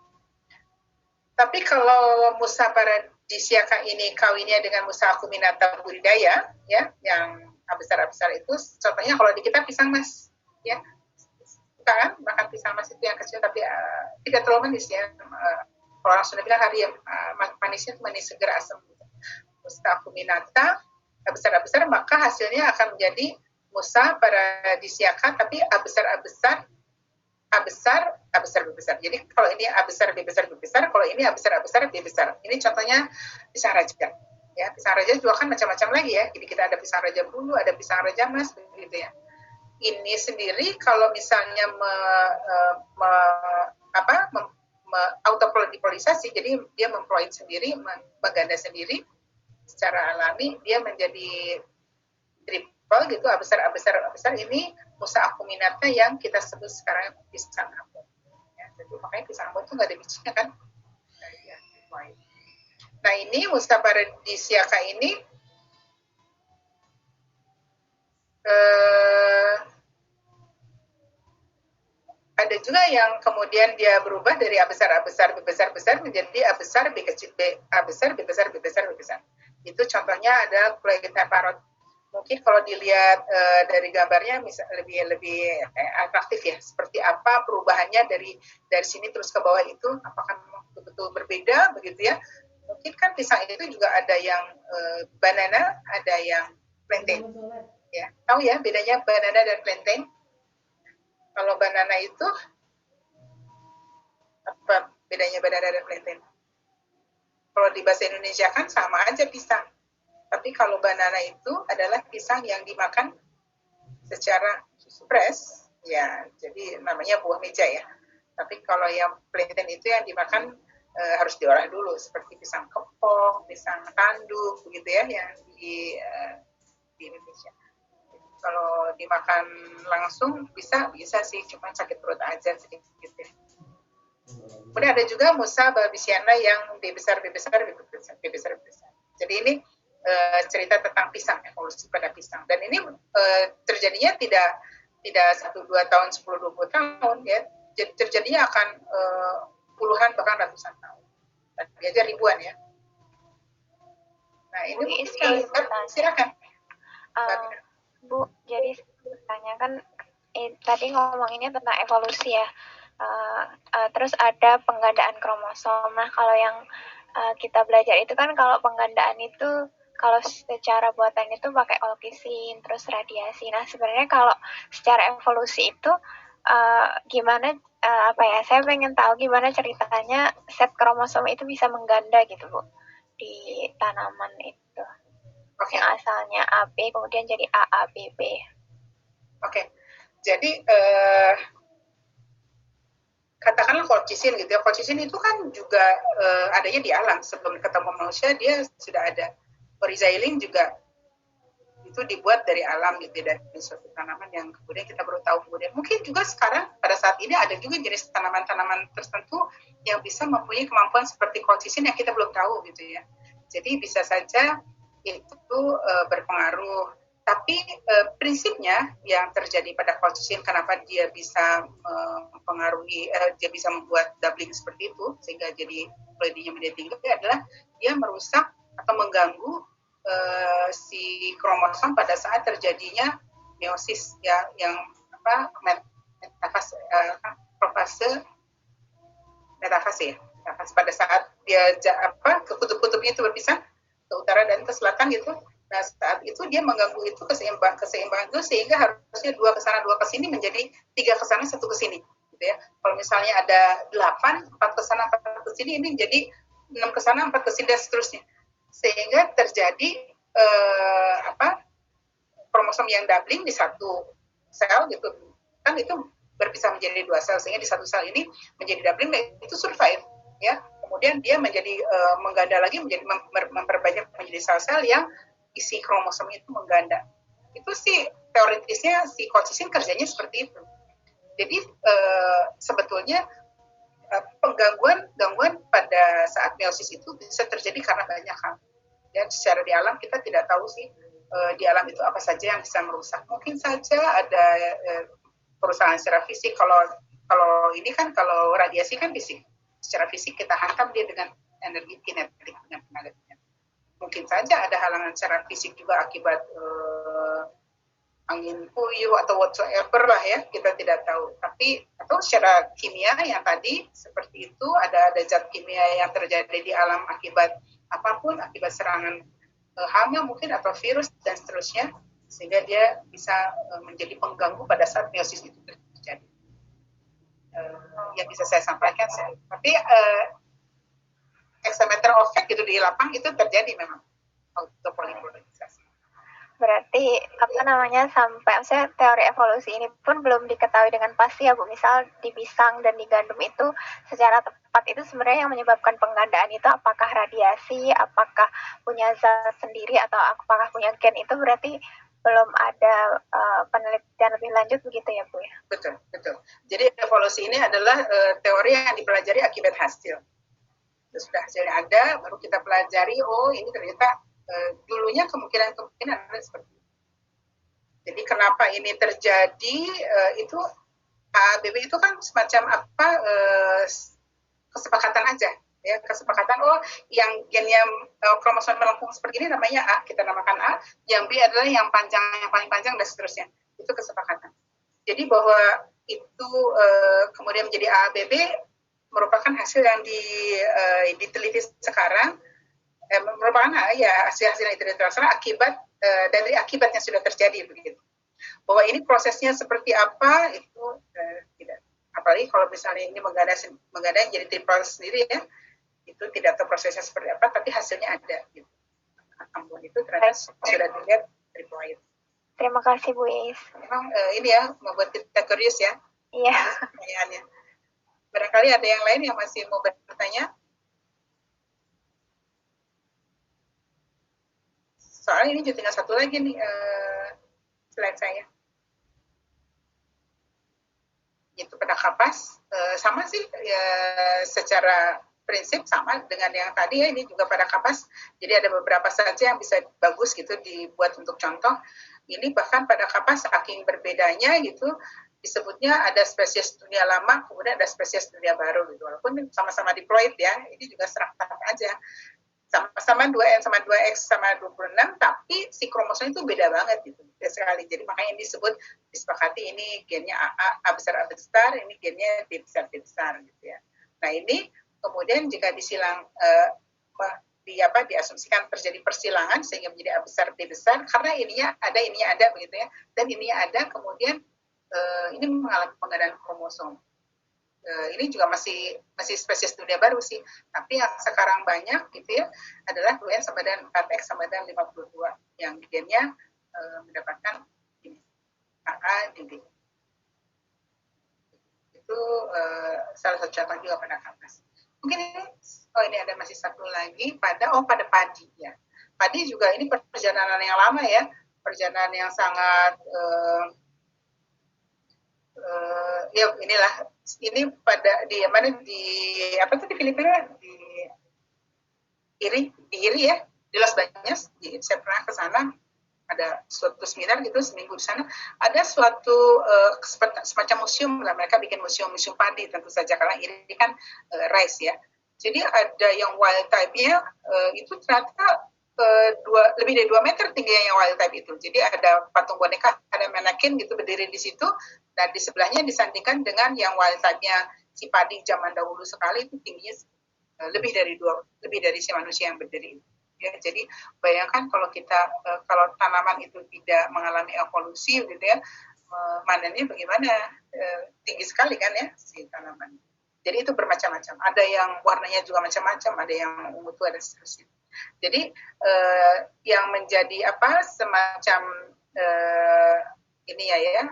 S1: Tapi kalau Musa paradisiaca ini kawinnya dengan Musa acuminata budidaya, ya, yang A besar itu, contohnya kalau di kita pisang mas, ya, kan makan pisang mas itu yang kecil tapi tidak terlalu manis ya. Kalau orang sudah bilang manisnya itu manis segar asam. Musa acuminata A besar, maka hasilnya akan menjadi Musa paradisiaca tapi A besar, B besar. Jadi kalau ini A besar, B besar, kalau ini A besar, B besar. Ini contohnya pisang raja. Ya, pisang raja juga kan macam-macam lagi ya. Jadi kita ada pisang raja bulu, ada pisang raja mas, begitu ya. Ini sendiri kalau misalnya autopolipolisasi, jadi dia memploid sendiri, mengganda sendiri secara alami, dia menjadi Kalau gitu besar ini Musa acuminata yang kita sebut sekarang pisang Ambon. Ya, jadi makanya pisang Ambon itu nggak ada bijinya kan. Nah ini Musa paradisiaca ini ada juga yang kemudian dia berubah dari A besar menjadi A besar B kecil B A besar B besar B besar B besar. Itu contohnya ada Cloeca parrot. Mungkin kalau dilihat dari gambarnya lebih atraktif ya. Seperti apa perubahannya dari sini terus ke bawah itu, apakah betul-betul berbeda begitu ya? Mungkin kan pisang itu juga ada yang banana, ada yang plantain. Ya, tahu ya bedanya banana dan plantain? Kalau banana itu apa bedanya banana dan plantain? Kalau di bahasa Indonesia kan sama aja pisang. Tapi kalau banana itu adalah pisang yang dimakan secara fresh, ya jadi namanya buah meja ya. Tapi kalau yang plantain itu yang dimakan harus diolah dulu, seperti pisang kepok, pisang tanduk, begitu ya, yang di Indonesia. Kalau dimakan langsung bisa sih, cuma sakit perut aja sih gitu ya. Kemudian ada juga Musa barbisiana yang B besar. Jadi ini cerita tentang pisang, evolusi pada pisang. Dan ini terjadinya tidak 1-2 tahun, 10-20 tahun ya. Terjadinya akan puluhan bahkan ratusan tahun. Tadi aja ribuan ya. Nah ini silakan.
S2: Bu, jadi tanya kan tadi ngomonginnya tentang evolusi ya. Terus ada penggandaan kromosom. Nah, kalau yang kita belajar itu kan kalau penggandaan itu kalau secara buatan itu pakai olkisin, terus radiasi. Nah, sebenarnya kalau secara evolusi itu gimana saya pengen tahu gimana ceritanya set kromosom itu bisa mengganda gitu, Bu, di tanaman itu. Okay. Yang asalnya AB kemudian jadi AABB.
S1: Oke. Jadi katakanlah colchicine gitu ya. Colchicine itu kan juga adanya di alam. Sebelum ketemu manusia dia sudah ada. Perizailin juga itu dibuat dari alam gitu, dari suatu tanaman yang kemudian kita baru tahu kemudian. Mungkin juga sekarang pada saat ini ada juga jenis tanaman-tanaman tertentu yang bisa mempunyai kemampuan seperti colchicine yang kita belum tahu gitu ya. Jadi bisa saja itu berpengaruh. Tapi prinsipnya yang terjadi pada colchicine, kenapa dia bisa mempengaruhi, dia bisa membuat doubling seperti itu sehingga jadi pleidinya menjadi tinggi adalah dia merusak atau mengganggu si kromosom pada saat terjadinya meiosis ya, yang metafase pada saat dia ke kutub-kutubnya itu berpisah ke utara dan ke selatan gitu. Nah saat itu dia mengganggu itu keseimbangan itu sehingga harusnya 2 ke sana 2 ke sini menjadi 3 ke sana 1 ke sini gitu ya. Kalau misalnya ada 8, 4 ke sana 4 ke sini, ini jadi 6 ke sana 4 ke sini dan seterusnya. Sehingga terjadi kromosom yang doubling di satu sel gitu kan, itu berpisah menjadi 2 sel sehingga di satu sel ini menjadi doubling, itu survive ya. Kemudian dia menjadi mengganda lagi, menjadi memperbanyak menjadi sel-sel yang isi kromosom itu mengganda. Itu sih teoritisnya si colchicine kerjanya seperti itu. Jadi sebetulnya gangguan pada saat meiosis itu bisa terjadi karena banyak hal. Dan secara di alam kita tidak tahu sih di alam itu apa saja yang bisa merusak. Mungkin saja ada perusahaan secara fisik. Kalau ini kan, kalau radiasi kan fisik, secara fisik kita hantam dia dengan energi kinetik, dengan tenaga kinetik. Mungkin saja ada halangan secara fisik juga akibat angin puyuh atau whatsoever lah ya, kita tidak tahu. Tapi atau secara kimia yang tadi seperti itu, ada zat kimia yang terjadi di alam akibat apapun, akibat serangan hama mungkin atau virus dan seterusnya, sehingga dia bisa menjadi pengganggu pada saat meiosis itu terjadi. Yang bisa saya sampaikan sih. Tapi hexameter effect gitu di lapang itu terjadi memang autopolimorfikasi.
S2: Berarti sampai teori evolusi ini pun belum diketahui dengan pasti ya Bu. Misal di pisang dan di gandum itu secara tepat itu sebenarnya yang menyebabkan penggandaan itu apakah radiasi, apakah punya zat sendiri, atau apakah punya gen, itu berarti belum ada penelitian lebih lanjut begitu ya Bu ya?
S1: Betul, betul. Jadi evolusi ini adalah teori yang dipelajari akibat hasil. Sudah hasilnya ada, baru kita pelajari, oh ini ternyata dulunya kemungkinan ada seperti itu. Jadi kenapa ini terjadi, itu ABB itu kan semacam apa, kesepakatan aja. Ya, kesepakatan, oh yang gennya kromosom melengkung seperti ini namanya A, kita namakan A, yang B adalah yang paling panjang dan seterusnya. Itu kesepakatan. Jadi bahwa itu kemudian menjadi ABB merupakan hasil yang diteliti sekarang, merupakan ya hasil-hasil yang diteliti sekarang akibat dari akibat yang sudah terjadi begitu. Bahwa ini prosesnya seperti apa itu tidak. Apalagi kalau misalnya ini menggadang jadi triple sendiri ya, itu tidak tahu prosesnya seperti apa, tapi hasilnya ada. Gitu. Ambon itu ternyata sudah dilihat triple.
S2: Terima kasih Bu Is.
S1: Memang ini ya membuat kita curious ya.
S2: Iya.
S1: Pertanyaannya. Barangkali ada yang lain yang masih mau bertanya. Soalnya ini juga tinggal satu lagi nih slide saya. Itu pada kapas sama sih ya, secara prinsip sama dengan yang tadi ya, ini juga pada kapas. Jadi ada beberapa saja yang bisa bagus gitu dibuat untuk contoh. Ini bahkan pada kapas saking berbedanya gitu, disebutnya ada spesies dunia lama, kemudian ada spesies dunia baru gitu. Walaupun sama-sama diploid ya, ini juga seraktat aja. Sama-sama 2N sama 2X sama 26, tapi si kromosom itu beda banget gitu. Beda sekali. Jadi makanya disebut disepakati ini gennya A besar A besar, ini gennya D besar D besar gitu ya. Nah ini kemudian jika disilang diasumsikan terjadi persilangan sehingga menjadi A besar D besar karena ininya ada begitu ya, dan ininya ada kemudian ini mengalami penggandaan kromosom. Ini juga masih spesies dunia baru sih, tapi yang sekarang banyak gitu ya adalah 2N sama dengan 4X sama dengan 52 yang gennya mendapatkan ini AA D. Itu salah satu contoh juga pada kapas. Mungkin ini ada masih satu lagi pada padi ya. Padi juga ini perjalanan yang lama ya, perjalanan yang sangat ya inilah ini pada di mana di apa tuh di Filipina di Iri ya, di Los Baños, saya pernah ke sana, ada suatu seminar gitu seminggu di sana, ada suatu semacam museum lah, mereka bikin museum padi tentu saja karena Iri kan rice ya. Jadi ada yang wild type-nya itu ternyata lebih dari 2 meter tingginya yang wild type itu. Jadi ada patung boneka, ada manekin gitu berdiri di situ, dan di sebelahnya disandingkan dengan yang wild type-nya si padi zaman dahulu sekali itu tingginya lebih dari si manusia yang berdiri. Ya, jadi bayangkan kalau kalau tanaman itu tidak mengalami evolusi gitu ya, manennya bagaimana, tinggi sekali kan ya si tanaman. Jadi itu bermacam-macam. Ada yang warnanya juga macam-macam, ada yang ungu tua dan seterusnya. Jadi yang menjadi semacam ini ya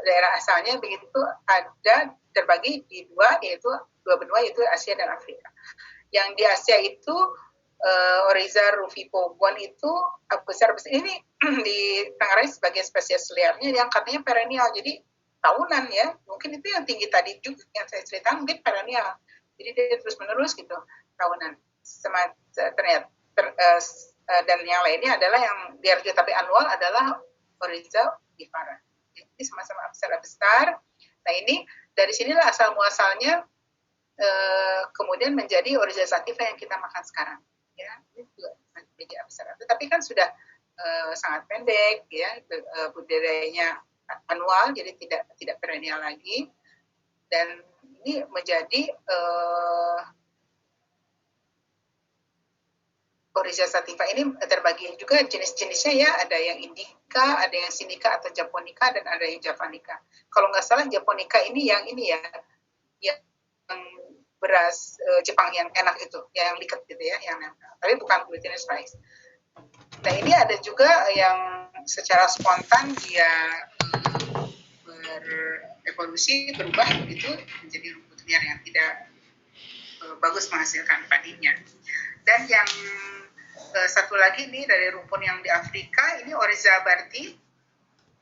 S1: daerah asalnya begitu ada terbagi di dua, yaitu dua benua, yaitu Asia dan Afrika. Yang di Asia itu Oryza rufipogon itu besar ini ditangani sebagai spesies liarnya yang katanya perennial, jadi tahunan ya, mungkin itu yang tinggi tadi juga yang saya ceritakan mungkin perennial, jadi dia terus menerus gitu tahunan. Ternyata dan yang lainnya adalah yang liar tapi annual adalah Oryza vivara. Jadi sama-sama besar. Nah ini dari sinilah asal muasalnya kemudian menjadi Oryza sativa yang kita makan sekarang. Ya, ini juga menjadi besar. Tapi kan sudah sangat pendek ya, budidayanya annual, jadi tidak perennial lagi, dan ini menjadi Oryza sativa ini terbagi juga jenis-jenisnya ya, ada yang indica, ada yang sinica atau japonica, dan ada yang javanica. Kalau nggak salah japonica ini ya, yang beras Jepang yang enak itu, yang liket gitu ya, yang tapi bukan glutinous rice. Nah ini ada juga yang secara spontan dia berevolusi, berubah begitu menjadi rumput liar yang tidak bagus menghasilkan padinya. Dan yang satu lagi nih dari rumpun yang di Afrika, ini Oryza barti.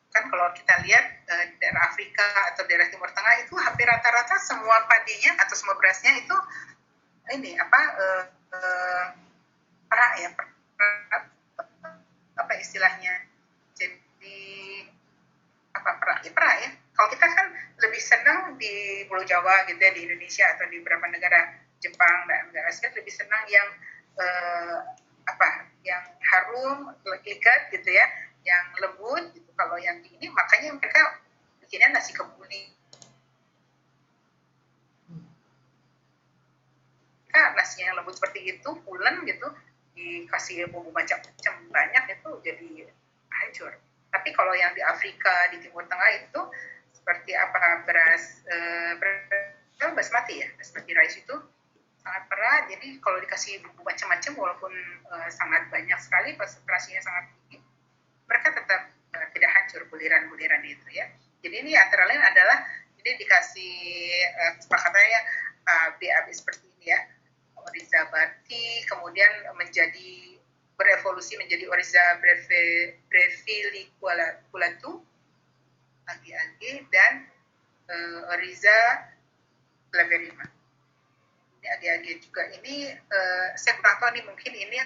S1: Kan kalau kita lihat daerah Afrika atau daerah Timur Tengah itu hampir rata-rata semua padinya atau semua berasnya itu ini perak ya, apa istilahnya? Jadi perak ya. Kalau kita kan lebih senang di Pulau Jawa gitu ya, di Indonesia atau di beberapa negara Jepang dan negara Asia lebih senang yang yang harum, legat gitu ya, yang lembut gitu. Kalau yang ini makanya mereka bikinnya nasi kebuli. Nasi yang lembut seperti itu, pulen gitu, dikasih bumbu macam-macam banyak itu jadi hancur. Tapi kalau yang di Afrika, di Timur Tengah itu seperti beras basmati ya, basmati rice itu sangat perak. Jadi kalau dikasih bumbu macam-macam walaupun sangat banyak sekali, konsentrasinya sangat tinggi, mereka tetap tidak hancur buliran-buliran itu ya. Jadi ini antara lain adalah ini dikasih kesepakatannya BAB seperti ini ya, Oryza barti, kemudian berevolusi menjadi Oryza breviculatu AG dan Oryza glaberrima. Ini AG juga. Ini saya kurang tahu nih, mungkin ini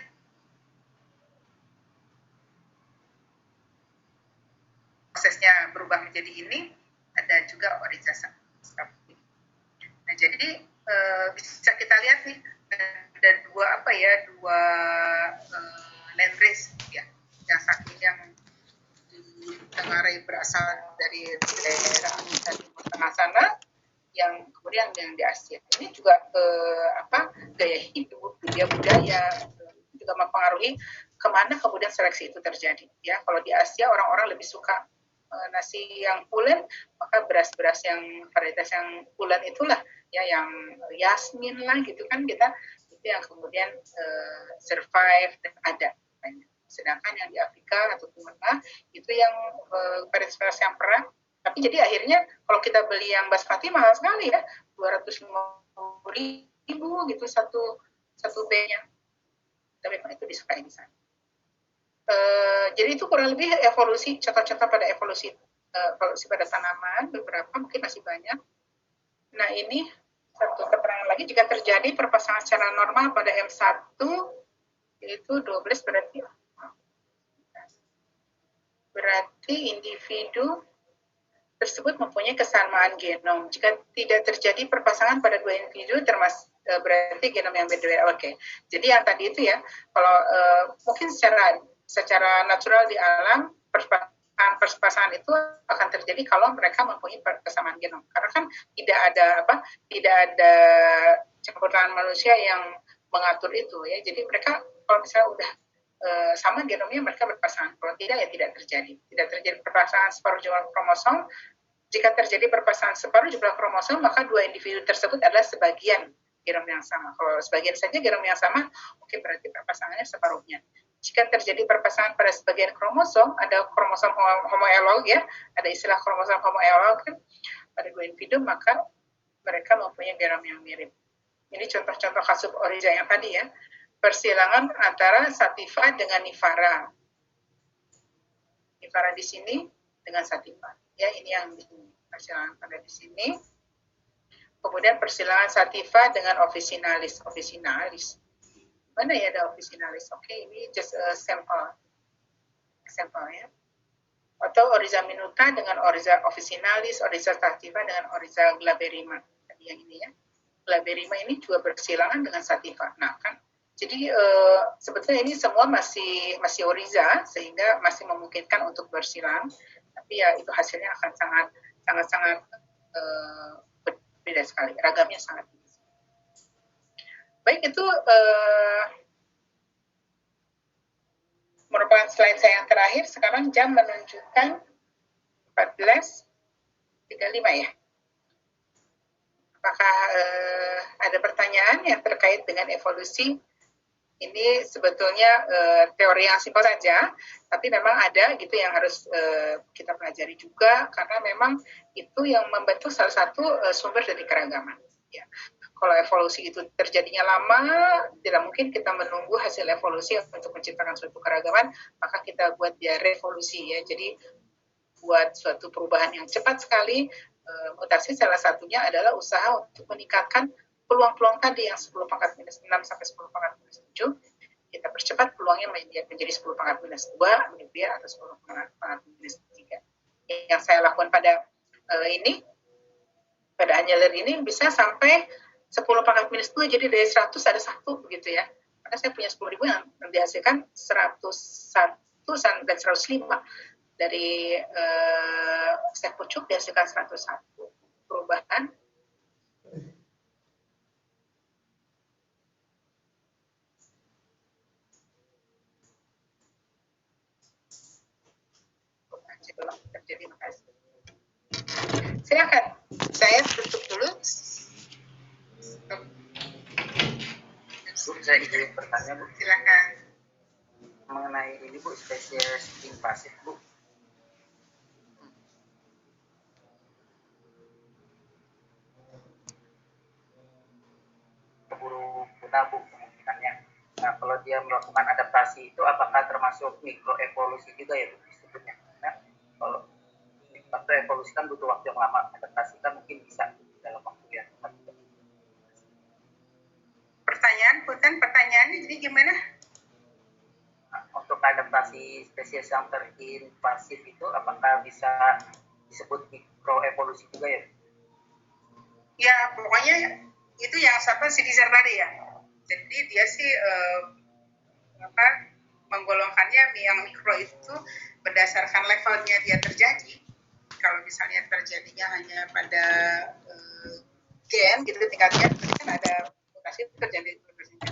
S1: prosesnya berubah menjadi ini. Ada juga Oryza saponin. Nah, jadi bisa kita lihat nih ada dua landrace ya. Yang satu yang ditengarai berasal dari daerah Afrika Timur Tengah sana, yang kemudian yang di Asia. Ini juga gaya hidup, budaya juga mempengaruhi kemana kemudian seleksi itu terjadi. Ya, kalau di Asia orang-orang lebih suka nasi yang pulen, maka beras-beras yang varietas yang pulen itulah ya, yang yasmin lah gitu kan, kita itu yang kemudian survive dan ada. Sedangkan yang di Afrika atau Timur Tengah itu yang varietas yang perang. Tapi jadi akhirnya kalau kita beli yang basmati mahal sekali ya, 250.000 gitu satu B-nya. Tapi memang itu disukai di sana. Jadi itu kurang lebih evolusi, contoh-contoh pada evolusi pada tanaman, beberapa mungkin masih banyak. Nah ini satu keterangan lagi, jika terjadi perpasangan secara normal pada M1 yaitu 12 berarti individu tersebut mempunyai kesamaan genom. Jika tidak terjadi perpasangan pada dua individu berarti genom yang berbeda. Oke. Jadi yang tadi itu ya, kalau mungkin secara natural di alam perpasangan itu akan terjadi kalau mereka mempunyai kesamaan genom. Karena kan tidak ada campur tangan manusia yang mengatur itu ya. Jadi mereka kalau misalnya udah sama genomnya, mereka berpasangan. Kalau tidak ya tidak terjadi. Tidak terjadi perpasangan separuh jumlah kromosom. Jika terjadi perpasangan separuh jumlah kromosom, maka dua individu tersebut adalah sebagian genom yang sama. Kalau sebagian saja genom yang sama, oke, berarti perpasangannya separuhnya. Jika terjadi perpasangan pada sebagian kromosom, ada kromosom homoelog ya, ada istilah kromosom homoelog kan, pada dua individu, maka mereka mempunyai genom yang mirip. Ini contoh-contoh kasus Oryza yang tadi ya, persilangan antara sativa dengan nivara. Nivara di sini dengan sativa. Ya, ini yang di sini. Persilangan pada di sini. Kemudian persilangan sativa dengan officinalis. Mana ya ada officinalis? Oke, ini just a sample. Sampel ya. Atau Oryza minuta dengan Oryza officinalis, Oryza sativa dengan Oryza glaberrima. Tadi yang ini ya. Glaberrima ini juga bersilangan dengan sativa. Nah, kan jadi sebetulnya ini semua masih Oryza, sehingga masih memungkinkan untuk bersilang. Tapi ya itu hasilnya akan sangat berbeda sekali, ragamnya sangat tinggi. Baik, itu merupakan slide saya yang terakhir. Sekarang jam menunjukkan 14.35 ya. Apakah ada pertanyaan yang terkait dengan evolusi? Ini sebetulnya teori yang simpel saja, tapi memang ada gitu yang harus kita pelajari juga, karena memang itu yang membentuk salah satu sumber dari keragaman. Ya. Kalau evolusi itu terjadinya lama, tidak mungkin kita menunggu hasil evolusi untuk menciptakan suatu keragaman, maka kita buat dia revolusi ya. Jadi buat suatu perubahan yang cepat sekali, mutasi salah satunya adalah usaha untuk meningkatkan peluang-peluang tadi yang 10 pangkat minus 6 sampai 10 pangkat minus 7, kita percepat peluangnya menjadi 10 pangkat minus 2, atau 10 pangkat minus 3. Yang saya lakukan pada annular ini bisa sampai 10 pangkat minus 2, jadi dari 100 ada 1 begitu ya. Karena saya punya 10.000 yang dihasilkan 101 dan 105. Dari stek pucuk dihasilkan 101 perubahan. Belum terjadi, makasih. Silakan, saya tutup dulu.
S3: Bu, saya ingin bertanya, Bu.
S1: Silakan.
S3: Mengenai ini, Bu, spesies invasif, Bu. Keburu punah, Bu, kemungkinannya. Nah, kalau dia melakukan adaptasi itu apakah termasuk mikroevolusi juga ya, Bu, disebutnya? Nah, kalau waktu evolusi kan butuh waktu yang lama, adaptasi kan mungkin bisa dalam waktu yang cepat.
S1: Pertanyaannya jadi gimana?
S3: Nah, untuk adaptasi spesies yang terinvasif itu apakah bisa disebut mikroevolusi juga ya?
S1: Ya, pokoknya itu yang Citizen tadi ya. Jadi dia sih menggolongkannya yang mikro itu berdasarkan levelnya dia terjadi. Kalau misalnya terjadinya hanya pada gen gitu, tingkatnya kan ada mutasi terjadi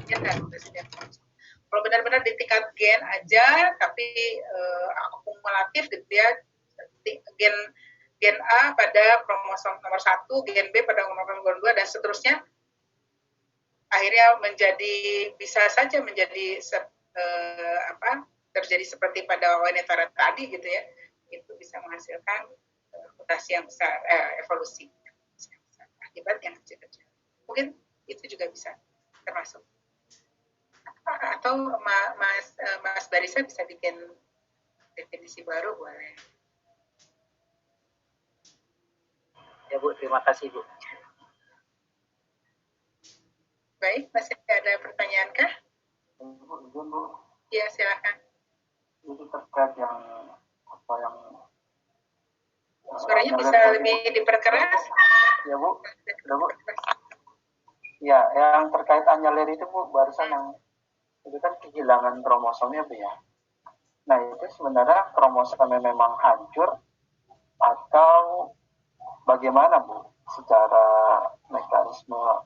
S1: gen dan mutasi gen. Kalau benar-benar di tingkat gen aja tapi akumulatif gitu ya, gen A pada kromosom nomor 1, gen B pada kromosom nomor 2 dan seterusnya, akhirnya bisa saja menjadi terjadi seperti pada wanita tadi gitu ya, itu bisa menghasilkan mutasi yang besar, evolusi akibat yang kecil-kecil. Mungkin itu juga bisa termasuk. Atau Mas Barisa bisa bikin definisi baru, boleh.
S3: Ya, Bu, terima kasih, Bu.
S1: Baik, masih ada pertanyaan kah?
S3: Bu.
S1: Ya, silakan.
S3: Ini terkait yang
S1: suaranya bisa lebih diperkeras?
S3: Ya, Bu. Udah, Bu. Ya, yang terkait annular itu, Bu, barusan yang itu kan kehilangan kromosomnya, Bu ya. Nah, itu sebenarnya kromosomnya memang hancur atau bagaimana, Bu, secara mekanisme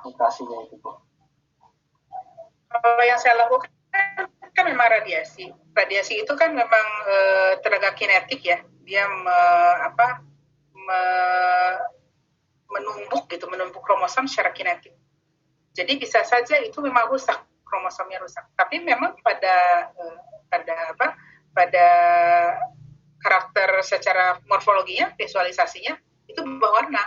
S3: mutasinya itu, Bu?
S1: Kalau yang saya lakukan kan memang radiasi. Radiasi itu kan memang tenaga kinetik ya. Dia menumpuk kromosom secara kinetik. Jadi bisa saja itu memang rusak, kromosomnya rusak. Tapi memang pada karakter secara morfologinya, visualisasinya itu berubah warna.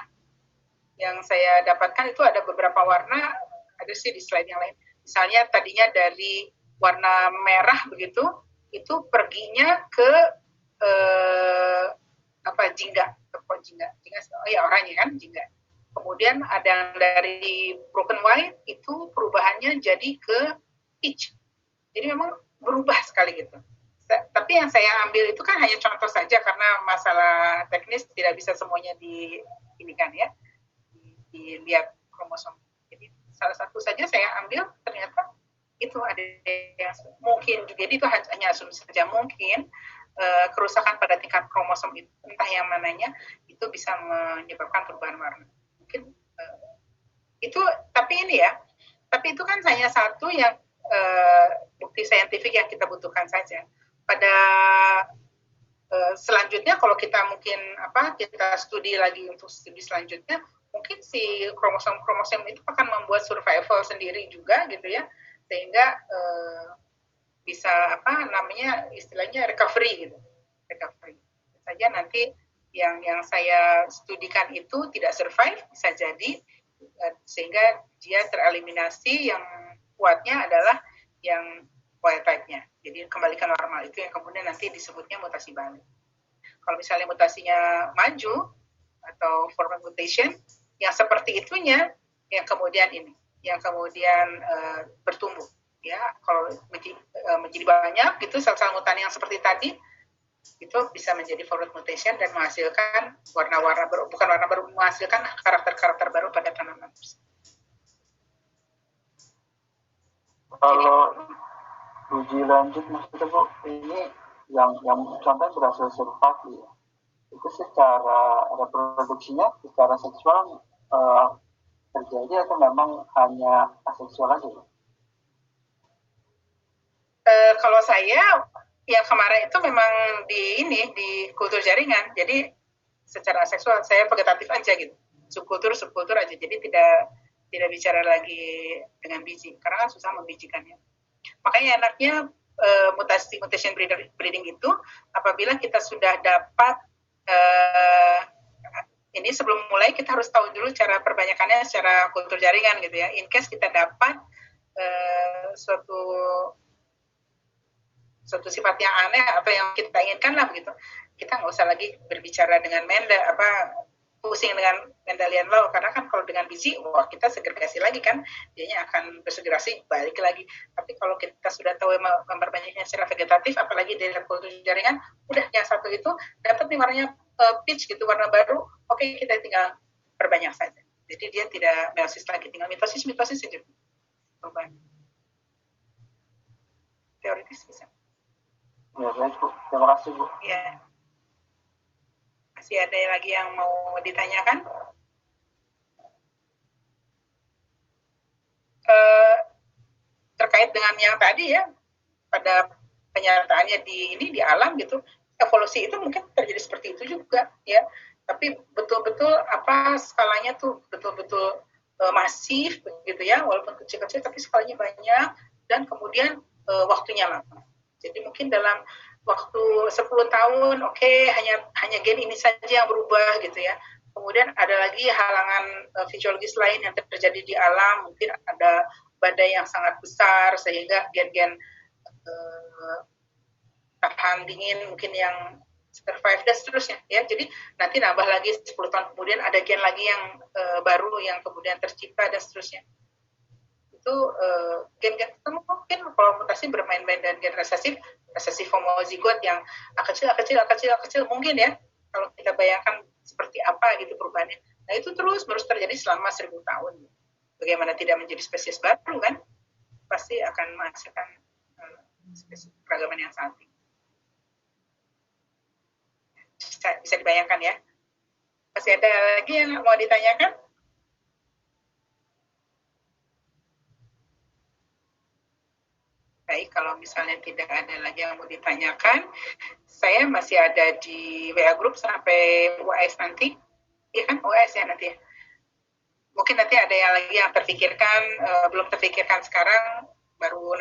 S1: Yang saya dapatkan itu ada beberapa warna, ada sih di slide yang lain. Misalnya tadinya dari warna merah begitu, itu perginya ke jingga, oranye kan, jingga. Kemudian ada yang dari broken white, itu perubahannya jadi ke peach. Jadi memang berubah sekali gitu. Tapi yang saya ambil itu kan hanya contoh saja karena masalah teknis tidak bisa semuanya dilihat ya, dilihat kromosom. Jadi salah satu saja saya ambil, ternyata itu ada yang mungkin juga, jadi itu hanya asumsi saja, mungkin kerusakan pada tingkat kromosom itu, entah yang mananya, itu bisa menyebabkan perubahan warna. Mungkin itu, tapi itu kan hanya satu yang bukti saintifik yang kita butuhkan saja. Pada selanjutnya kalau kita mungkin kita studi lagi untuk studi selanjutnya, mungkin si kromosom itu akan membuat survival sendiri juga gitu ya, sehingga bisa istilahnya recovery gitu. Recovery. Saja nanti yang saya studikan itu tidak survive, bisa jadi sehingga dia tereliminasi, yang kuatnya adalah yang wild type-nya. Jadi kembalikan normal, itu yang kemudian nanti disebutnya mutasi balik. Kalau misalnya mutasinya maju atau forward mutation, yang seperti itunya yang kemudian bertumbuh. Ya, kalau menjadi banyak gitu sel-sel mutan yang seperti tadi, itu bisa menjadi forward mutation dan menghasilkan warna-warna baru, bukan warna baru, menghasilkan karakter-karakter baru pada tanaman.
S3: Kalau uji lanjut maksudnya Bu, ini yang contohnya berhasil survive ya, itu secara reproduksinya, secara seksual terjadi atau memang hanya aseksual aja?
S1: Kalau saya yang kemarin itu memang di kultur jaringan, jadi secara aseksual saya vegetatif aja gitu, subkultur aja, jadi tidak bicara lagi dengan biji karena kan susah membijikannya. Makanya enaknya mutation breeding itu apabila kita sudah dapat ini sebelum mulai kita harus tahu dulu cara perbanyakannya secara kultur jaringan gitu ya. In case kita dapat suatu sifat yang aneh atau yang kita inginkan lah begitu, kita nggak usah lagi berbicara dengan pusing dengan Mendelian Law, karena kan kalau dengan biji, wah kita segregasi lagi kan, dianya akan bersegregasi balik lagi. Tapi kalau kita sudah tahu memperbanyaknya secara vegetatif, apalagi dari kultur jaringan, udah yang satu itu dapat nih warnanya peach gitu, warna baru, oke, kita tinggal perbanyak saja. Jadi dia tidak meiosis lagi, tinggal mitosis saja. Perubahan. Teoritis bisa.
S3: Ya, baik Bu. Terima kasih Bu.
S1: Ya. Masih ada lagi yang mau ditanyakan? Terkait dengan yang tadi ya, pada penyataannya di alam gitu, evolusi itu mungkin terjadi seperti itu juga ya. Tapi betul-betul skalanya tuh betul-betul masif begitu ya, walaupun kecil-kecil tapi skalanya banyak dan kemudian waktunya lama. Jadi mungkin dalam waktu 10 tahun, hanya gen ini saja yang berubah gitu ya. Kemudian ada lagi halangan fisiologis lain yang terjadi di alam, mungkin ada badai yang sangat besar sehingga gen-gen tahan dingin mungkin yang survive dan seterusnya ya. Jadi nanti nambah lagi 10 tahun kemudian ada gen lagi yang baru yang kemudian tercipta dan seterusnya. Itu gen-gen mungkin kalau mutasi bermain-main dengan gen resesif homozigot yang kecil mungkin ya, kalau kita bayangkan seperti apa gitu perubahannya. Nah itu terus terjadi selama 1000 tahun. Bagaimana tidak menjadi spesies baru kan? Pasti akan menghasilkan spesies keragaman yang sangat tinggi. Bisa dibayangkan ya. Masih ada lagi yang mau ditanyakan? Baik, kalau misalnya tidak ada lagi yang mau ditanyakan, saya masih ada di WA Group sampai UAS nanti. Iya kan, UAS ya nanti. Mungkin nanti ada yang lagi yang terpikirkan, belum terpikirkan sekarang, baru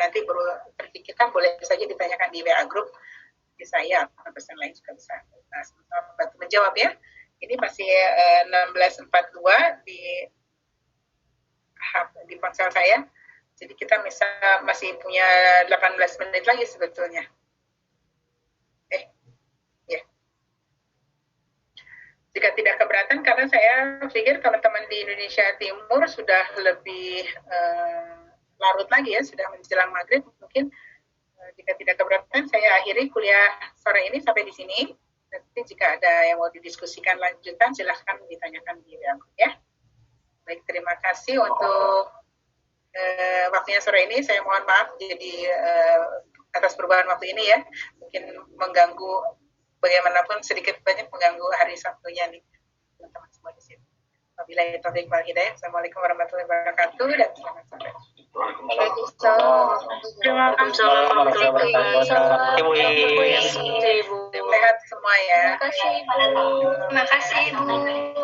S1: terpikirkan, boleh saja ditanyakan di WA Group. Di saya atau person lain juga bisa bantu menjawab ya. Ini masih 16.42 di ponsel saya. Jadi kita masih punya 18 menit lagi sebetulnya. Ya. Jika tidak keberatan, karena saya pikir teman-teman di Indonesia Timur sudah lebih larut lagi ya, sudah menjelang maghrib. Mungkin jika tidak keberatan, saya akhiri kuliah sore ini sampai di sini. Nanti jika ada yang mau didiskusikan lanjutan, silahkan ditanyakan di WA ya. Baik, terima kasih untuk waktunya sore ini. Saya mohon maaf jadi atas perubahan waktu ini ya, mungkin mengganggu, bagaimanapun sedikit banyak mengganggu hari Sabtunya nih teman-teman semua di sini. Wabillahi taufiq wal hidayah. Assalamualaikum warahmatullahi wabarakatuh dan selamat sore.
S2: Terima kasih.
S1: Ibu sehat semua ya.
S2: Terima kasih Ibu.